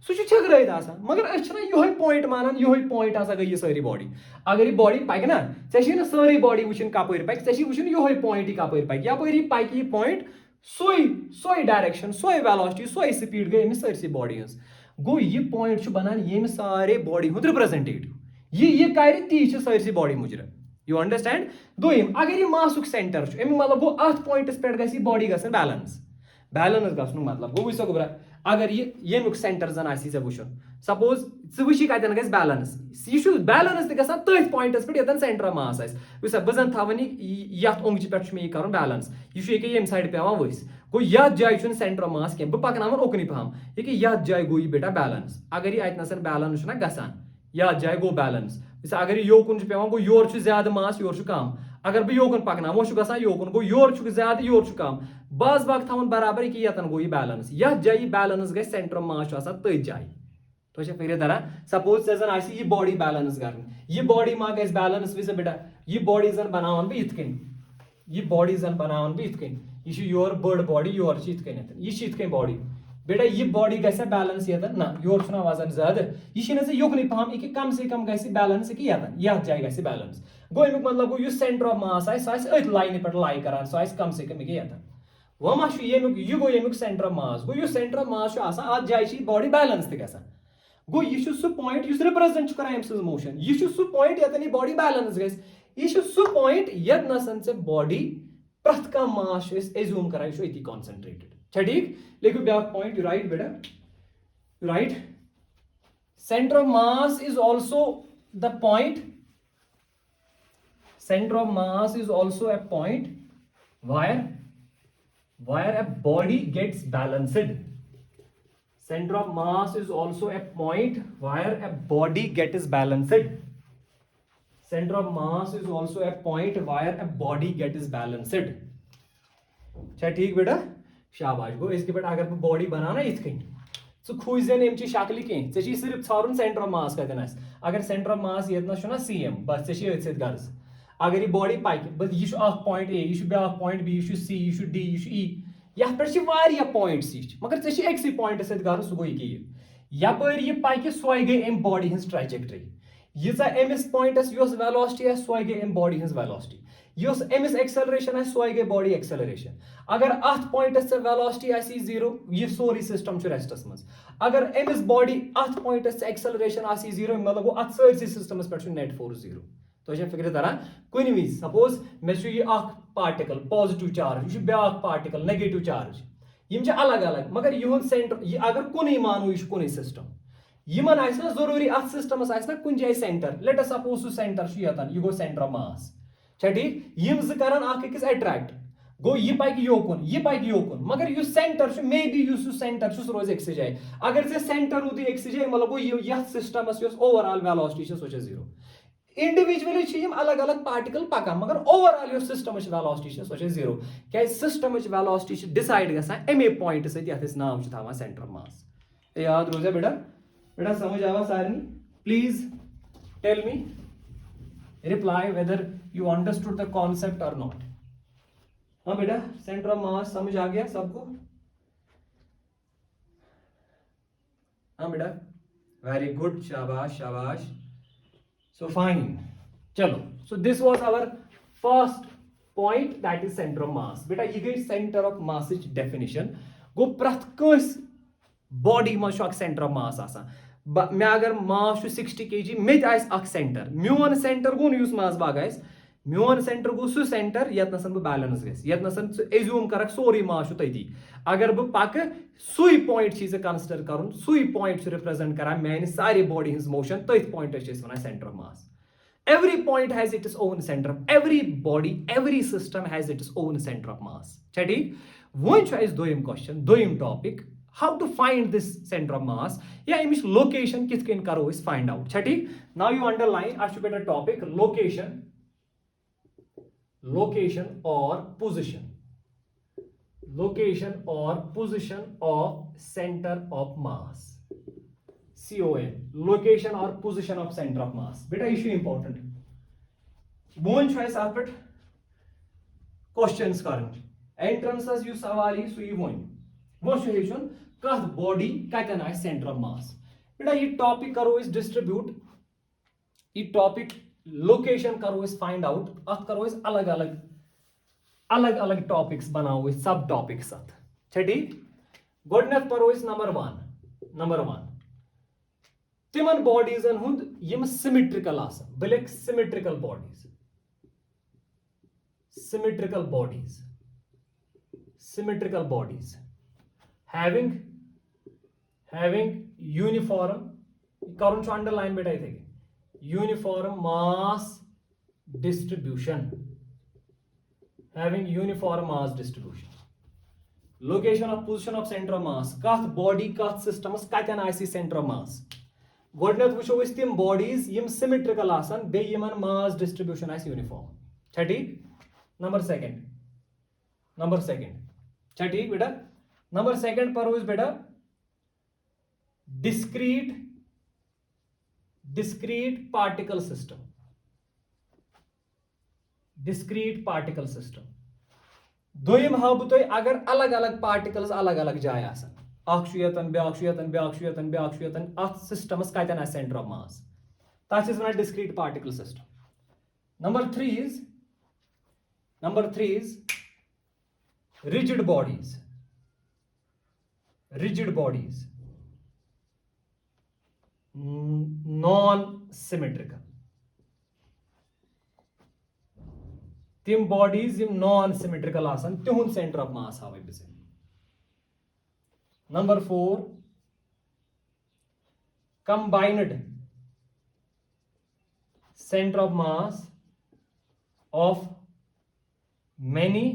सु छु छगरैत आसा मगर अछ ना योही पॉइंट मानन योही पॉइंट आसा गई सारी बॉडी अगर ये बॉडी पाइक ना चेशी ना सारी बॉडी वुछन कपर पाइक चेशी वुछन योही पॉइंट ही कपर पाइक या परी पाइक ये पॉइंट सोई डायरेक्शन सोई वेलोसिटी सोई स्पीड गई मिस सारी बॉडी हस गो ये पॉइंट छु बनान येम सारे बॉडी हुद रिप्रेजेंटेटिव ये कर ती छु सारी बॉडी मुजरा यू अंडरस्टैंड दोम अगर यह मासुक सेंटर अमिक मतलब गो अथ पॉइंटस पे गई बॉडी ग बैलेंस गु मतलब गो वो गोबरा अगर यमुक सेंटर जन ऐ वुन सपोज वी कतन ग बैलेंस यह बैलेंस तक तथ पॉइंटस पे यतन सेंटर ऑफ मास वुसा बह जन थवन यथ ओंगच पे मे कर बैलेंस यह ये साइड पे वस गो यथ जाए सेंटर ऑफ मास कह बह पकन ओकन पहम ये यथ जाए गो यह बेटा बैलेंस अगर यह अतन बैलेंस गसान यथ जाए गो बैलेंस अगर योकुन पे गो योर ज्यादा मास योर कम अगर बह योकुन पकना वो गसान योकुन गो योर ज्यादा योर कम बाज बाग थवन बराबर कि यतन गो यह बैलेंस यथ जाए बैलेंस गई सेंटर ऑफ मास तथ जाए तो फिर तरह सपोज जन यह बॉडी बैलेंस कर यह बॉडी मा गई बैलेंस विज बेटा यह बॉडी जन बनावन बह इथकन यह बॉडी जन बनावन बह इथकन यह योर बड़ बॉडी योर इथकन यह बॉडी बेटा यह बॉडी गैस बैलेंस यतन ना योर वजन ज्यादा यह योकन पहम यह कम से कम गैस बैलेंस यतन यथ जाए गैस बैलेंस गो अमुक मतलब गो सेंटर ऑफ मास सह लाइन पे लाई कर सह कम से कम यतन वह मा यह गो अमुक सेंटर ऑफ मास गो सेंटर ऑफ मास अत जाए बॉडी बैलेंस ग गो यह सह पॉइंट रिप्रेजेंट कर अम मोशन यह सह पॉइंट यतन यह बॉडी बैलेंस गैस यह सह पॉइंट यतन बॉडी प्रथ कह मास एज्यूम कर अति कॉन्सेंट्रेटेड ठीक लिखो ब्याक पॉइंट यू राइट बेटा you right centre of mass is also the point center of mass is also a point where a body gets balanced. Center of mass is also a point where a body gets balanced. Center of mass is also a point where a body gets balanced. अच्छा ठीक बेटा शाबाश गो इसके बेटा अगर बह body बनाना इत कन च खूजन अमचि शक्ल कह ऐ सिर्फ छान सेंटर ऑफ मास कतन अगर सेंटर ऑफ मास ये सीएम बस ऐ गर्ज अगर यह बॉडी पक यह पॉइंट ए यह ब्या पॉइंट बी यह सी यह डी यह ई यथ पे पॉइंट्स यह मगर ऐ अक्स पॉइंट सत गर्ज सह गो यपर यह पक सो गई अम बॉडी हज trajectory यीचा Amish points velocity so गई अम बॉडी हज velocity yes Amish acceleration so गई बॉडी एक्सेलरेशन अगर अत पॉइंटस वेलोसिटी आसी जीरो यह सोरी सिस्टम रेस्टस मज अगर अमिस बॉडी अत पॉइंटस एक्सेलरेशन आसी जीरो मतलब गो अत सारसी सिस्टमस पे नेट फोर्स जीरो तो फिक्र तरह कुन विज सपोज मे यह पार्टिकल पॉजिटिव चार्ज यह ब्या पार्टिकल नेगेटिव चार्ज यम अलग अलग मगर यह सेंटर अगर कुन मानो यह कुन सिस्टम यमन ना जरूरी अत सिस्टमस ना कुन जाए सेंटर लेट अस सपोज सह सेंटर यह गो सेंटर ऑफ मास ठीक यम ज कर अकिस अट्रैक्ट गो यह पक योकुन मगर यह सेंटर मे बी सेंटर सह रोज अक्स जाए अगर से सेंटर रूद अक्स जाए मतलब गो यह systems overall velocity so zero individually अलग अलग पार्टिकल पकान मगर overall system velocity so zero क्या सिस्टम वेलोसिटी डिसाइड गसान अमे पॉइंट सत नाम थवान सेंटर ऑफ मास याद रोजा बेटा बेटा समझ आवा सारनी please tell me reply whether you understood the concept or not हाँ बेटा सेंटर ऑफ मास समझ आ गया सबको हाँ बेटा वेरी गुड शाबाश शाबाश सो फाइन चलो so this was our first point that is centre of mass बेटा यह गई सेंटर ऑफ मास डेफिनेशन गो प्रथ कस बॉडी मज सेंटर ऑफ मास आसान मे अगर मास 60 kg मे सेंटर मोन सेंटर गो नुस मास बाग मोन सेंटर गो सह सेंटर यतन बह बैलेंस गतन एज्यूम कर सोरी मास तती अगर बह पक सुई पॉइंट कंसिडर कर सुई पॉइंट रिप्रेजेंट कर मान सारे बॉडी हज मोशन तथ पॉइंट वन centre of mass every point has its own centre every body every system has its own centre of mass ठीक वन दोम क्वेश्चन दोम topic how to find this center of mass या इमिश location किस कन करो इस find out ठीक now you underline आज बेटा topic location or position of center of mass COM location or position of center of mass बेटा issue important बोन choice आप बेट questions Karan entrance as you सवाल सु वन कथ body कतन आ centre of mass बेटा ये टॉपिक करो इस डिस्ट्रीब्यूट ये टॉपिक लोकेशन करो इस फाइंड आउट अत करो इस अलग अलग टॉपिक्स बनाओ इस सब टॉपिक्स अत ठीक गोडनेथ परो इस नंबर वन तिमन बॉडीजन हुंद यम सिमेट्रिकल आसन बिलक symmetrical bodies having uniform current underline beta uniform mass distribution location of position of center of mass kath body kath systems katan asi center of mass godnath wucho is tim bodies yim symmetrical asan be yiman mass distribution as uniform ठीक number second ठीक बेटा number second पर इस बेटा discrete particle system दोयम हाव बह अगर अलग अलग पार्टिकल्स अलग अलग जाए आसन ब्यान अथ सिस्टमस कतन आ सेंटर ऑफ मास तथ one discrete particle system number three is rigid bodies non-symmetrical tim bodies yim non-symmetrical asan tihun center of mass hawe bize number 4 combined center of mass of many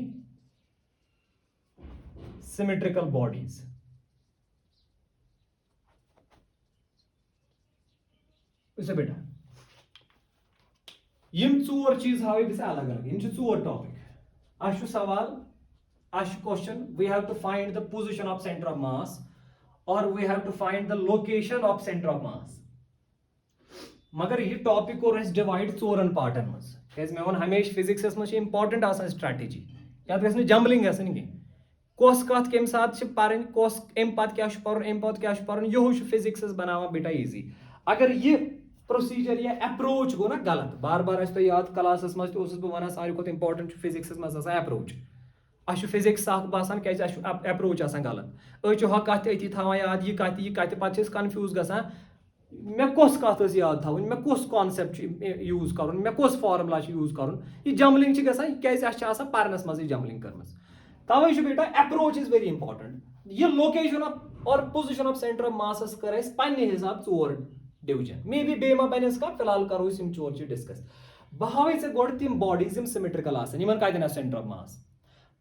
symmetrical bodies. वैसे बेटा यम चोर चीज हावे बिसे अलग अलग यम चोर टॉपिक आशु सवाल आशु question we have to find the position of centre of mass or we have to find the location of centre of mass मगर ये टॉपिक को रेस डिवाइड चोरन पार्टन मस कैसे मैं वन हमेशा फिजिक्स में इंपॉर्टेंट आसान स्ट्रेटजी याद गस जंबलिंग गसन की कोस कत केम साथ परन कोस एम पत क्या परन एम पत क्या परन यो फिजिक्स बनावा बेटा इजी अगर ये प्रोसीजर या अप्रोच गो ना गलत बार बार तो याद क्लास मज वन सारे खुद इंपॉर्टेंट फिजिक्स मज अप्रोच अश फिजिक्स साख बासान क्या अप्रोच गलत अ कत अति थवान याद यह कत पे कन्फ्यूज गसान मे कस कत याद थवन मे कस कॉन्सेप्ट यूज कर मे कस फार्मुला यूज कर यह जंबलिंग गसान क्या परनस मज जंबलिंग कर तवे बेटा अप्रोच इज वेरी इंपॉर्टेंट यह लोकेशन ऑफ और पोजिशन ऑफ सेंटर ऑफ मास कर पे हिसाब चोर डिवीजन मे बी बे बन फिलहाल करो चोर चीज डिस्कस बह हावे गोड तम बॉडीज सिमेट्रिकल कतन सेंटर ऑफ मास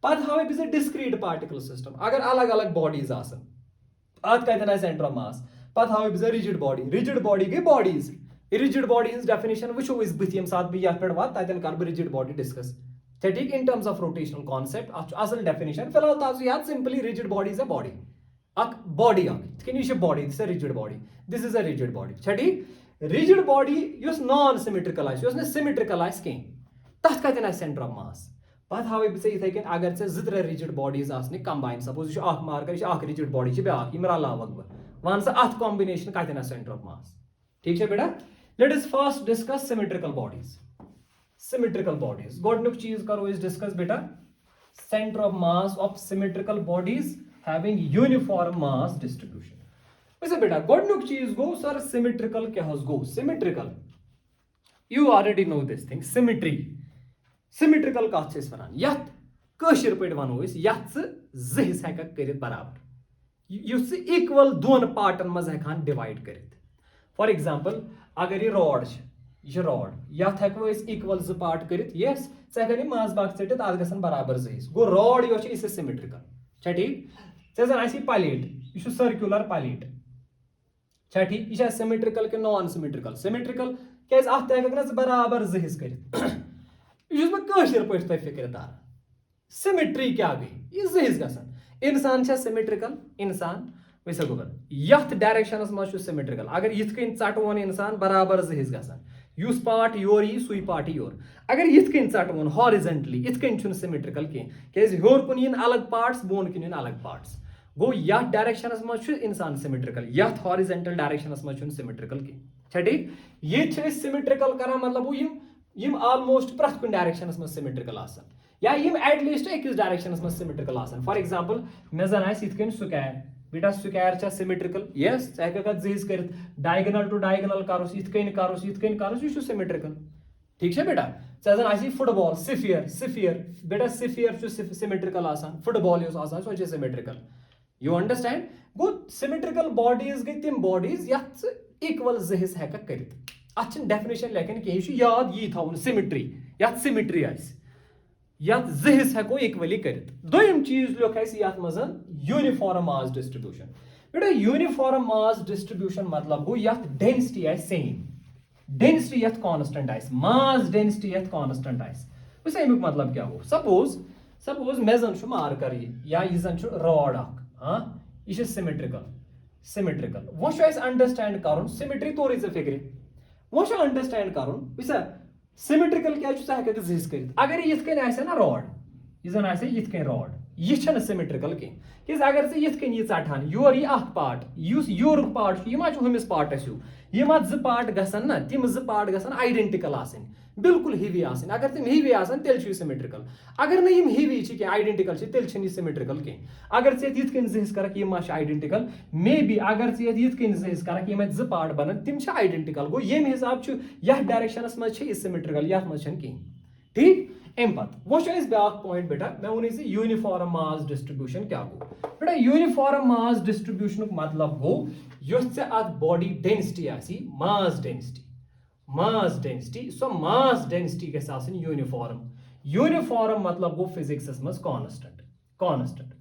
पत हावे बे डिस्क्रीट पार्टिकल सिस्टम अगर अलग अलग बॉडीज अत कतन सेंटर ऑफ मास पत हावे बे रिजिड बॉडी गई बॉडीज रिजिड बॉडी हज डेफिनेशन वो बुत ये सात बह पे वात तन कर रिजिड बॉडी डिस्कस ठीक in terms of rotational concept असल डेफिनेशन फिलहाल ताज याद simply rigid body is a body body body this rigid body this is a rigid body ठीक rigid body non symmetrical symmetrical कहीं तथ कतन सेंटर ऑफ मास पे हावे बे इथे कन अगर जे रिजिड बॉडीज कंबाइन सपोज यह मार्कर यह रिजिड बॉडी ब्या रलावक बह वन सा अथ कॉम्बिनेशन कतन सेंटर ऑफ मास ठीक है बेटा let us first discuss symmetrical bodies गोडनुक चीज करो इस डिस्कस बेटा centre of mass of symmetrical bodies having uniform mass distribution वैसे बेटा गोडनुक चीज गो सर सिमेट्रिकल क्या गो symmetrical you already know this thing symmetrical कत वन यथ कशिर पे वनो यथ जिस हेक कर बराबर इक्वल दोन पार्टन मज हेकान डिवाइड कर फॉर एग्जांपल अगर ये रॉड यथ हेको इक्वल जो पार्ट कर यस हेकन माज बाग चटित अत गसन बराबर जिस गो रॉड यह सिमेट्रिकल छा ठीक जन प्लेट यह सर्कुलर प्लेट छा ठीक यह सिमेट्रिकल कि नॉन सिमेट्रिकल क्या अत हेक बराबर जिस कर यह पे फिक्र तार सिमेट्री क्या गई यह जिस गसान इंसान सिमेट्रिकल इंसान वैसे गो यथ डायरेक्शन मज सिमेट्रिकल अगर यथ कन चटवन इंसान बराबर जिस गसान युस पार्ट योर यी सुई पार्ट योर अगर यथ कन चटवन हॉरिजेंटली यथ कन सिमेट्रिकल कह होर कुन इन अलग पार्ट्स बोन कुन इन अलग पार्ट्स गो यथ डायरेक्शन मज इंसान सिमेट्रिकल यथ हॉरिजेंटल डायरेक्शन मज सिमेट्रिकल कह ठीक ये सिमेट्रिकल कर मतलब यम ऑलमोस्ट प्रथ कुन डायरेक्शन मज सिमेट्रिकल या यम एटलीस्ट अकिस डायरेक्शन मज सिमेट्रिकल फॉर एग्जांपल मे जन यथ कन स्क्वायर बेटा स्क्वायर सिमेट्रिकल यस जिस कर डायगोनल टू डायगोनल करोस यथ कन यह सिमेट्रिकल ठीक है बेटा जन फुटबॉल सिफियर बेटा sphere symmetrical football so symmetrical you understand go symmetrical bodies गई तम बॉडीज यथ इक्वल जिस हेक कर अत डेफिनेशन लेखन कह याद यी थवन सिमेट्री यथ सिमेट्री यथ जिस हेको इक्वली कर दोम चीज लोक यथ मज यूनिफॉर्म मास डिस्ट्रीब्यूशन बेटा यूनिफॉर्म मास डिस्ट्रीब्यूशन मतलब गो यथ डेंसिटी सेम डेंसिटी यथ कांस्टेंट मास डेंसिटी यथ कांस्टेंट वैस अमुक मतलब क्या हो सपोज मे जन मार्कर या यह जन रॉड हाँ यह सिमेट्रिकल वो अंडरस्टैंड कर सिमेट्री तोर फिक्र वो अंडरस्टैंड कर सिमेट्रिकल क्या जिस कर अगर यथ कन ना रॉड यह जन यथ कन रॉड यह सिमेट्रिकल कह अगर यथ कन यह चटान योर यह पार्ट योर पार्ट यह हमिस पार्टस यह जो पार्ट गसन ना तम जो पार्ट गसन आइडेंटिकल बिल्कुल हिवी अगर तम हिवी तेल सिमेट्रिकल अगर ना हिवी आइडेंटिकल तेल सिमेट्रिकल कह अगर यथ कन जिस कर आइडेंटिकल मे बी अगर यथ कन जिस कर जो पार्ट बन तम आइडेंटिकल गो ये हिसाब यह डायरेक्शन मज सिमेट्रिकल यथ मज कहीं ठीक अम पत वो ब्या पॉइंट बेटा मैं वन यूनिफॉर्म मास डिस्ट्रीब्यूशन क्या गो बेटा यूनिफॉर्म मास डिस्ट्रीब्यूशन मतलब गो अत body density mass mass density so mass density gas आसन यूनिफॉर्म यूनिफॉर्म मतलब गो फिजिक्स मज कांस्टेंट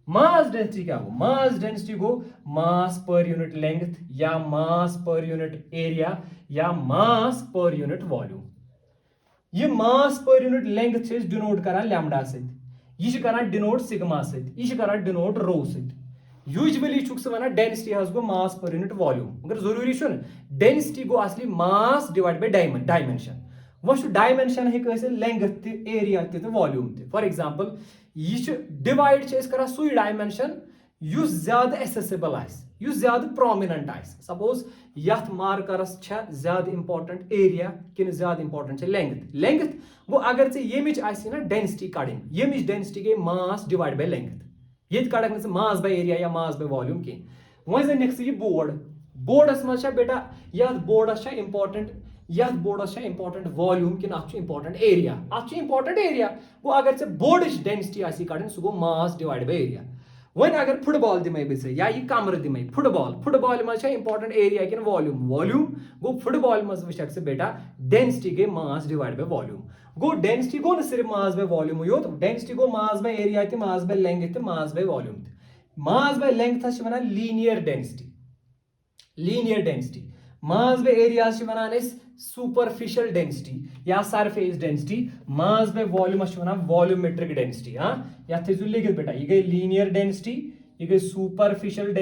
मास डेंसिटी क्या गो मास डेंसिटी गो मास पर यूनिट लेंथ या मास पर यूनिट एरिया या मास पर यूनिट वॉल्यूम ये मास पर यूनिट लेंथ से डिनोट करान लैम्डा सत यह करान डिनोट सिग्मा सत यह करान डिनोट रो सत यूजुअली छुक वनान डेंसिटी हज गो मास पर यूनिट वॉल्यूम मगर जरूरी छुन डेंसिटी गो असली मास डिवाइड बाय डायमेंशन वह डायमेंशन हे लेंथ त एरिया त वॉल्यूम त फॉर एग्जांपल यह डिवाइड करान सु डायमेंशन युस ज्यादा एसेसिबल युस ज्यादा प्रोमिनेंट सपोज यथ मार्करस ज्यादा इंपॉर्टेंट एरिया कि ज्यादा इंपॉर्टेंट लेंथ गो अगर ये ना डेंसिटी कड़न ये डेंसिटी गई मास डिवाइड बाय लेंथ ये कड़क मास बाय एरिया या मास बाय वॉल्यूम कह वह जन निक यह बोर्डस मज बेटा यथ बोर्डस इंपॉर्टेंट वॉल्यूम कि इंपॉर्टेंट एरिया इंपॉर्टेंट एरिया गो अगर बोर्ड डेंसिटी कड़न सह गो मास डिवाइड बाय एरिया वन अगर फुटबॉल दिमे बे या यह कमर दिमे फुटबॉल मज इंपॉर्टेंट एरिया कि वॉल्यूम गो फुटबॉल मज वुक बेटा डेंसिटी गई मास डिवाइड बाय वॉल्यूम गो डेंसिटी गो न सिर्फ मास बाय वॉल्यूम योत डेंसिटी गो मास बाय एरिया त mass by length mass by volume mass by length वनान linear density mass by area वनान सुपरफिशियल डेंसिटी या surface density mass by volume वनान वॉल्यूमेट्रिक डेंसिटी हाँ या लिखित बेटा यह गई लीनियर डेंसिटी यह गई सुपरफिशियल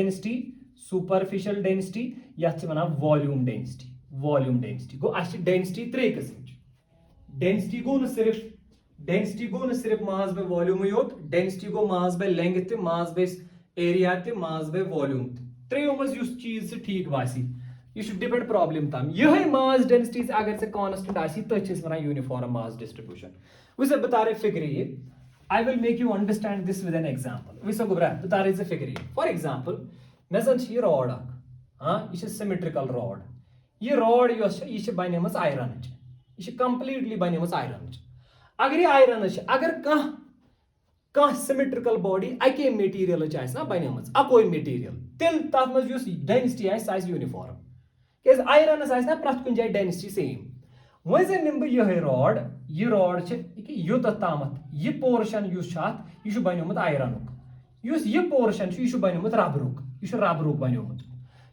डेंसिटी या वनान वॉल्यूम डेंसिटी गो डेंसिटी त्रे किस्म डेंसिटी गो न सिर्फ मास बाय वॉल्यूम योत डेंसिटी गो mass by length mass by area mass by volume त्रेयो मज युस चीज ठीक बासी यह डिपेंड प्रॉब्लम तम यह मास डेंसिटी अगर से कांस्टेंट आसी तथ वनान यूनिफॉर्म मास डिस्ट्रीब्यूशन वैसे बता रहे फिगर ये I will make you understand this with an example वैसे गो बता रहे फिगर ये फॉर एग्जांपल मे जन यह रॉड हाँ यह सिमेट्रिकल रॉड यह रॉड यह बने आयरन यह कंप्लीटली बने आयरन अगर यह आयरन अगर कह सिमेट्रिकल बॉडी अके मटीरियल ना बने अकोई मटीरियल तेल तथ मज डेंसिटी सह यूनिफॉर्म क्या आयरनस ना प्रथ कुछ जाए डेंसिटी सेम वह जन निम बह यह रॉड यूत तामत यह पोर्शन यह बनियोमुत आयरन यह पोर्शन यह बनियोमुत रबरुक बनियोमुत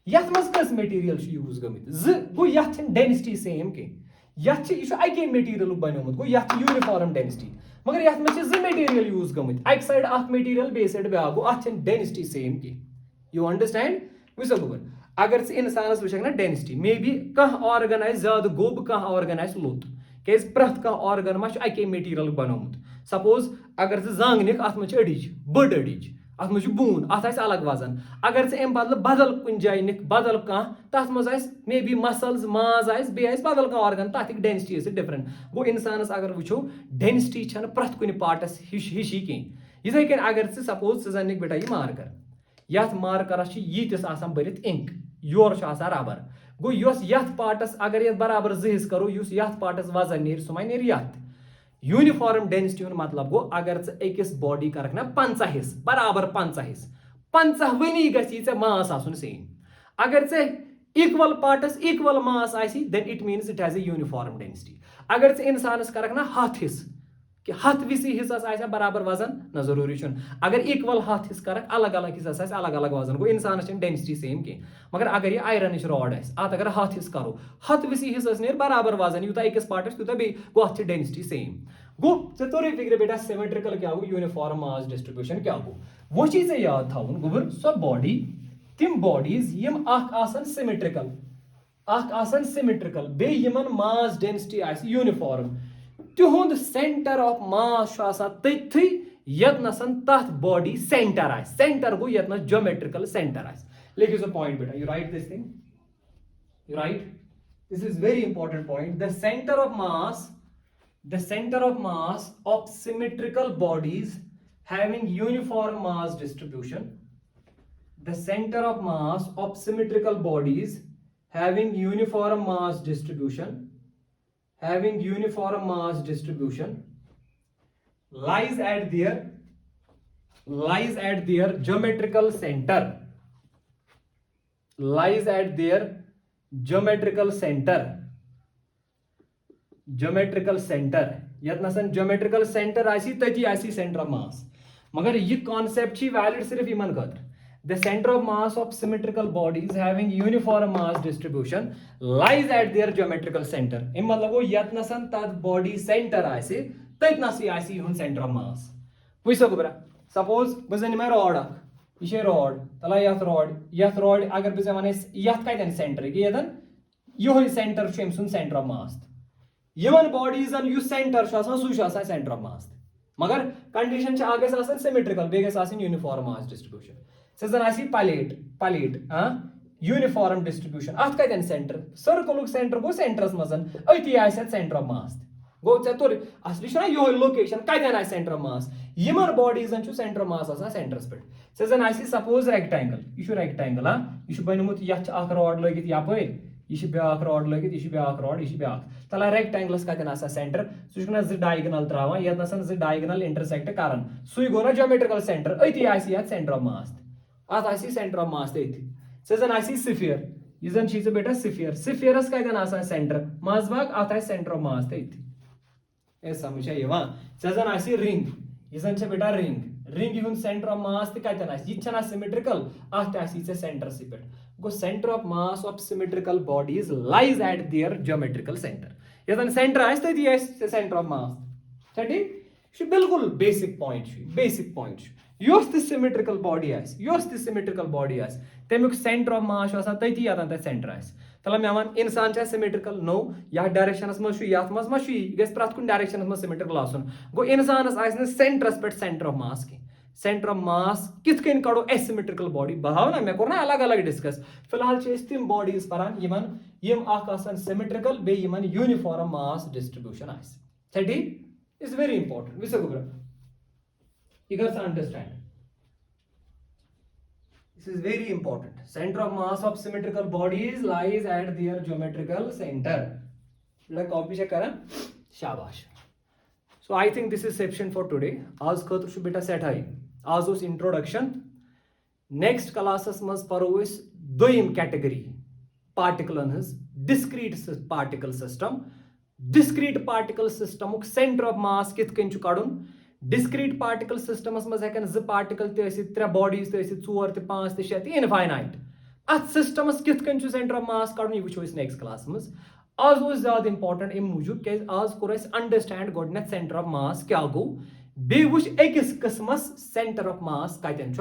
यथ मज कस मटीरियल यूज गमित गो यथ डेंसिटी सेम कह यह अके मटीरियल बनियोमुत गो यथ यूनिफॉर्म डेंसिटी मगर यथ मज मटीरियल यूज गमित अक साइड मटीरियल बे साइड ब्या गो डेंसिटी सेम कह यू अंडरस्टैंड वह गोबर अगर इंसानस वुक ना डेंसिटी मे बी कह ऑर्गन ज्यादा गोब कह ऑर्गन लुत क्या प्रथ कह ऑर्गन मा अके मटीरियल बनोमुत सपोज अगर जंग निक अत मज अड़िज बड़ अड़िज अत मज बून अत अलग वजन अगर अम बदल बदल कुछ जाए निक बदल कह तथ मज मे बी मसल्स माज बे बदल कह ऑर्गन तथ डेंसिटी डिफरेंट गो इंसानस अगर वो डेंसिटी प्रथ कुछ पार्टस हिशी कह इथे कन अगर सपोज जन निक बेटा यह मार्कर यथ मार्करस यीतिस भरित इंक योर रबर गो यथ पार्टस अगर ये बराबर जिस करो यथ पार्टस वजन नीर सह नीर यथ यूनिफॉर्म डेंसिटी मतलब गो अगर अकिस बॉडी करक ना 50 हिस्स बराबर 50 हिस्स 50 वनी गई मास आसन सेम अगर इक्वल पार्टस इक्वल मास आसी then it means it has a uniform density अगर इंसानस करक ना 100 हिस्स कि 100 विसी हिस्सस आया बराबर वजन न जरूरी अगर इक्वल 100 हिस्स करक अलग अलग हिस्सस अलग अलग वजन गो इंसान डेंसिटी सेम कह मगर अगर यह आयरन रॉड अत अगर 100 हिस्स करो 100 विसी हिस्सस नीर बराबर वजन यूता अकिस पार्टस तूता बे गो अत डेंसिटी सेम गो तोरे फिक्र बेटा सिमेट्रिकल क्या गो यूनिफॉर्म मास डिस्ट्रीब्यूशन क्या गो वो चीज याद थाउन गोबर सो बॉडी तिम बॉडीज यम सिमेट्रिकल बे यमन मास डेंसिटी आसी यूनिफॉर्म तिहुंद सेंटर ऑफ मास तथी यतनसन तथ बॉडी सेंटर गो यतन ज्योमेट्रिकल सेंटर लिखिए सो पॉइंट बेटा you right this thing you right this is very important point the centre of mass of symmetrical bodies having uniform mass distribution the center of mass of symmetrical bodies having uniform mass distribution lies at their geometrical center geometrical centre यतनसन geometrical centre आसी तती आसी centre of mass मगर ये concept valid सिर्फ इमन खतर the center of mass of symmetrical bodies having uniform mass distribution lies at their geometrical center im matlab go yatnasan tat body center aise tatnasi aise hun center of mass wisa gobra suppose bazan ma rod ये rod तला यथ rod अगर बे one यथ कतन centre कि यदन यो centre centre of mass यमन बॉडीजन यु सेंटर सह सेंटर ऑफ मास मगर कंडीशन गई सिमेट्रिकल बे गई यूनिफॉर्म मास डिस्ट्रीब्यूशन सह प्लेट यूनिफॉर्म डिस्ट्रीब्यूशन अत कतन सेंटर सर्कल सेंटर गो सेंटरस मजन अति सेंटर ऑफ मास गो तुर असली यो लोकेशन कतन सेंटर ऑफ मास यमन बॉडीजन सेंटर ऑफ मास सेंटरस पे सह सपोज रेक्टेंगल यह रेक्टेंगल यह बनमुत ये रॉड लगित यपर यह ब्या रॉड लगित यह ब्या रॉड यह ब्या तला रेक्टेंगलस कतन सेंटर सह जो डायगनल त्रावान यतन जो डायगनल इंटरसेक्ट करान सु गो ना ज्योमेट्रिकल सेंटर अति सेंटर ऑफ मास अत सेंटर ऑफ मास अति सह सिफियर यह जन बेटा सिफियरस कतन सेंटर मज भाग अत सेंटर ऑफ मास अति समझ जन रिंग यह जन बेटा रिंग हुन सेंटर ऑफ मास कतन यह सिमेट्रिकल अत सेंटर पे गो centre of mass of symmetrical bodies lies at there geometrical centre यदन सेंटर तथी सेंटर ऑफ मास ठीक बिल्कुल बेसिक पॉइंट योस सिमेट्रिकल बॉडी तमिक सेंटर ऑफ मास तथी यतन तथ सेंटर तला मे वन इंसान सिमेट्रिकल नो या डायरेक्शन मज गि प्रत कुन डायरेक्शन मज सिमेट्रिकल आसन गो इंसान सेंटरस पे सेंटर ऑफ मास कह सेंटर ऑफ मास कित कन कड़ो एसिमेट्रिकल बॉडी बहाव ना मे कोर ना अलग अलग डिस्कस फिलहाल तिम बॉडीज पान यम सिमेट्रिकल बे यूनिफॉर्म मास डिस्ट्रीब्यूशन ठीक इज वेरी इंपॉर्टेंट विस गुब्रा you guys understand this is very important center of mass of symmetrical bodies lies at their geometrical center like copy check करा शाबाश so I think this is section for today आज खतर छु बेटा set high आज उस introduction next classes मज परो दोयम कैटेगरी पार्टिकलन हज discrete particle system centre of मास कित कन छु कड़ुन डिस्क्रीट पार्टिकल सिस्टमस मज हेकन ज पार्टिकल त्रे बॉडीज त्रोर पांच शे इनफाइनाइट अत सिस्टमस कित कन सेंटर ऑफ मास कड़ुन यह वो नेक्स्ट क्लास मज आज ज्यादा इंपॉर्टेंट अम मूजूब क्या आज कोर अंडरस्टैंड गोडनेथ सेंटर ऑफ मास क्या गो बे वुच अकिस किस्मस सेंटर ऑफ मास कतन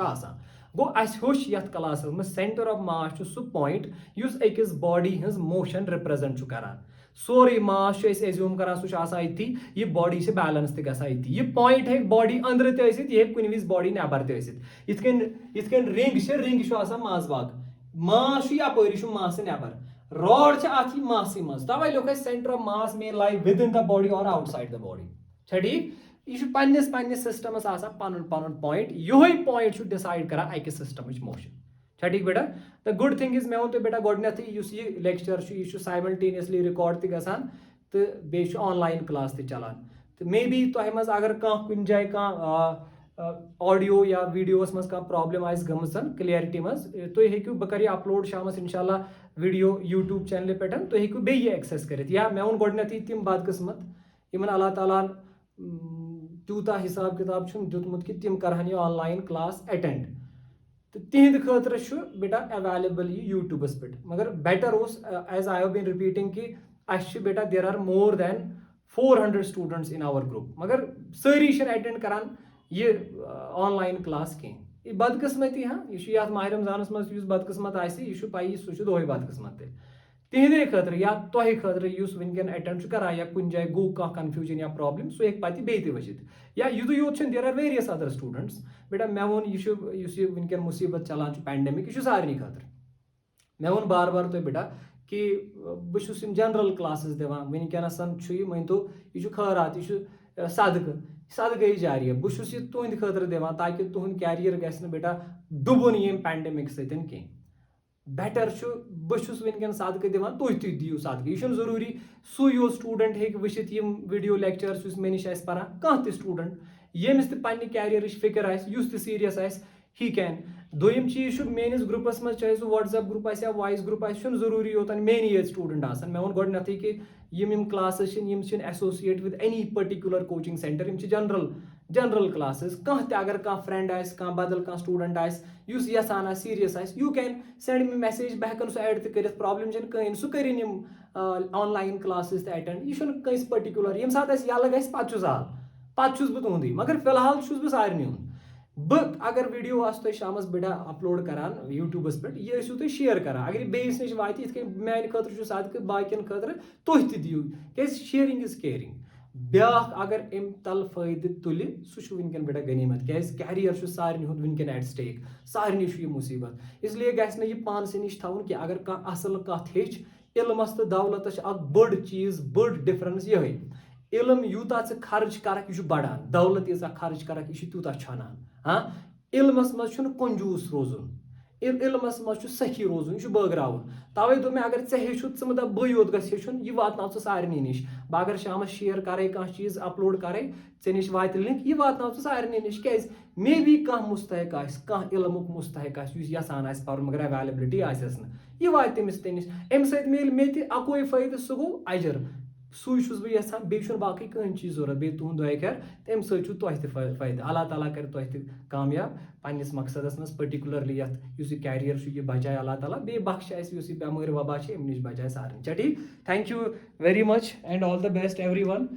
गो अस होश यथ क्लास मज सेंटर ऑफ मास सह पॉइंट युस अकिस बॉडी हज मोशन रिप्रेजेंट करान सोरे मास एज्यूम करान सह अथी यह बॉडी से बैलेंस तथी यह पॉइंट हे बॉडी अंदर तह कुन विज बॉडी नबर तन रिंग मास बाग मास यपर मास नबर रॉड अथ मास मज तवे लोग centre of mass may lie within the body और आउटसाइड द बॉडी ठीक यह पन्निस सिस्टमस पन पॉइंट योहे पॉइंट डिसाइड करान अकिस सिस्टम मोशन ठीक बेटा द गुड थिंग इज मे वो बेटा गोडनेथ यह लेक्चर यह साइमल्टेनियसली रिकॉर्ड गसान तो बे ऑनलाइन क्लास चलान तो मे बी तुह मज अगर कुन जाए ऑडियो या वीडियोस मज प्रॉब्लम आस गमन क्लियरिटी मज तुम हेकू बह कर अपलोड शामस इंशाल्लाह वीडियो यूट्यूब चैनल पे तुम हेकू बे एक्सेस कर या मे वो गोडनेथ तम बदकिस्मत इन अल्लाह ताला तूता हिसाब किताब दुतमुत कि तम करहन यह ऑनलाइन क्लास अटेंड तो तिहद खतर बेटा अवेलेबल यूट्यूबस पे मगर better as I have been repeating कि अस बेटा there are more than 400 students in our group मगर सारी अटेंड करान ये ऑनलाइन क्लास कह बदकिस्मती हाँ यह माह रमजानस मज बदकिस्मत यह पाई सह दोहे बदकिस्मत तिहदे खतर या तुह खतर वनकन अटेंड करान या कुन जाए गो कह कन्फ्यूजन या प्रॉब्लम सह हे पे बे वचित या युत योत there are various other students बेटा मे वो वनकन मुसीबत चलान पैंडमिक यह सारे खतर मे वो बार बार तुम बेटा कि बहुत जनरल क्लासेस दिवान वनकनस मान तो यह खैरात यह सदक़े जारिया बहुत तुंद खतर दिवान ताकि तुंद कैरियर गि बेटा डुबन ये पैंडमिक सतन कह बेटर बहुत वनकन सदक़े दिवान तुम दियो सदक़े यह जरूरी सू यो स्टूडेंट हे वचित यम वीडियो लेक्चर्स मे नश पारान कह स्टूडेंट यमिस पे कैरियर फिक्र सीरियस he can. दोयम चीज मेनिस ग्रुपस मज चाहे सो व्हाट्सएप ग्रुप या वॉइस ग्रुप जरूरी योतन मेनी ये स्टूडेंट आसान मैं गोडनथी कि यम classes associate with any particular coaching centre general classes कह अगर कह फ्रेंड कह बदल कह स्टूडेंट यसान serious you can send me message बह हेकन सो ऐड कर प्रॉब्लम कहीं सह कर ऑनलाइन क्लासेस अटेंड यह कंस पर्टिकुलर यम सात यल गि पे साल पे बह तुंदी मगर फिलहाल बह सारे हूं बह अगर वीडियो आस शाम बिड़ा अपलोड करान यूट्यूबस पे यह तुम शेयर करान अगर बेस नश वात मान खतर सदक बाकिन खतर तुह दियो क्या शेयरिंग इज केयरिंग ब्या अगर अम तल फायदे तुल सह वनकन बेटा गनीमत क्या कैरियर सारे वनकन एट स्टेक सारे मुसीबत इसलिए गस यह पान नश थवन कि अगर कह असल कत हेच इलमस तो दौलत बड़ चीज बड़ डिफरेंस यही इलम यूता खर्च कर बढ़ान दौलत यीजा खर्च कर तूता छानान हाँ इलमस मज कंजूस रोजुन इलमस मज सखी रोजुन यह बगराउन तवे दो मे अगर हे हेचुत दप बे योत हेचुन यह वातनाव सारे नश बह अगर शाम शेयर करे कह चीज अपलोड करे नश वात लिंक यह वातनाव सारे नश क्या मे बी कह मुस्तक कह इलमुक मुस्तक यसान पर मगर अवेलेबिलिटी आस यह वात तमिस नश अम सत मिल मे अकोई फायदे सह गो अजर सूस बह यहां बेन बाकी कहीं चीज जरूरत बे तुद दुआ कर तम फायदे अल्लाह ताला कर तुह कामयाब पन्निस मकसदस मज पर्टिकुलरली ये कैरियर यह बचाए अल्लाह ताला बे बख्श बेमार वबा अम नश बचाए सारे ठीक thank you very much and all the best every one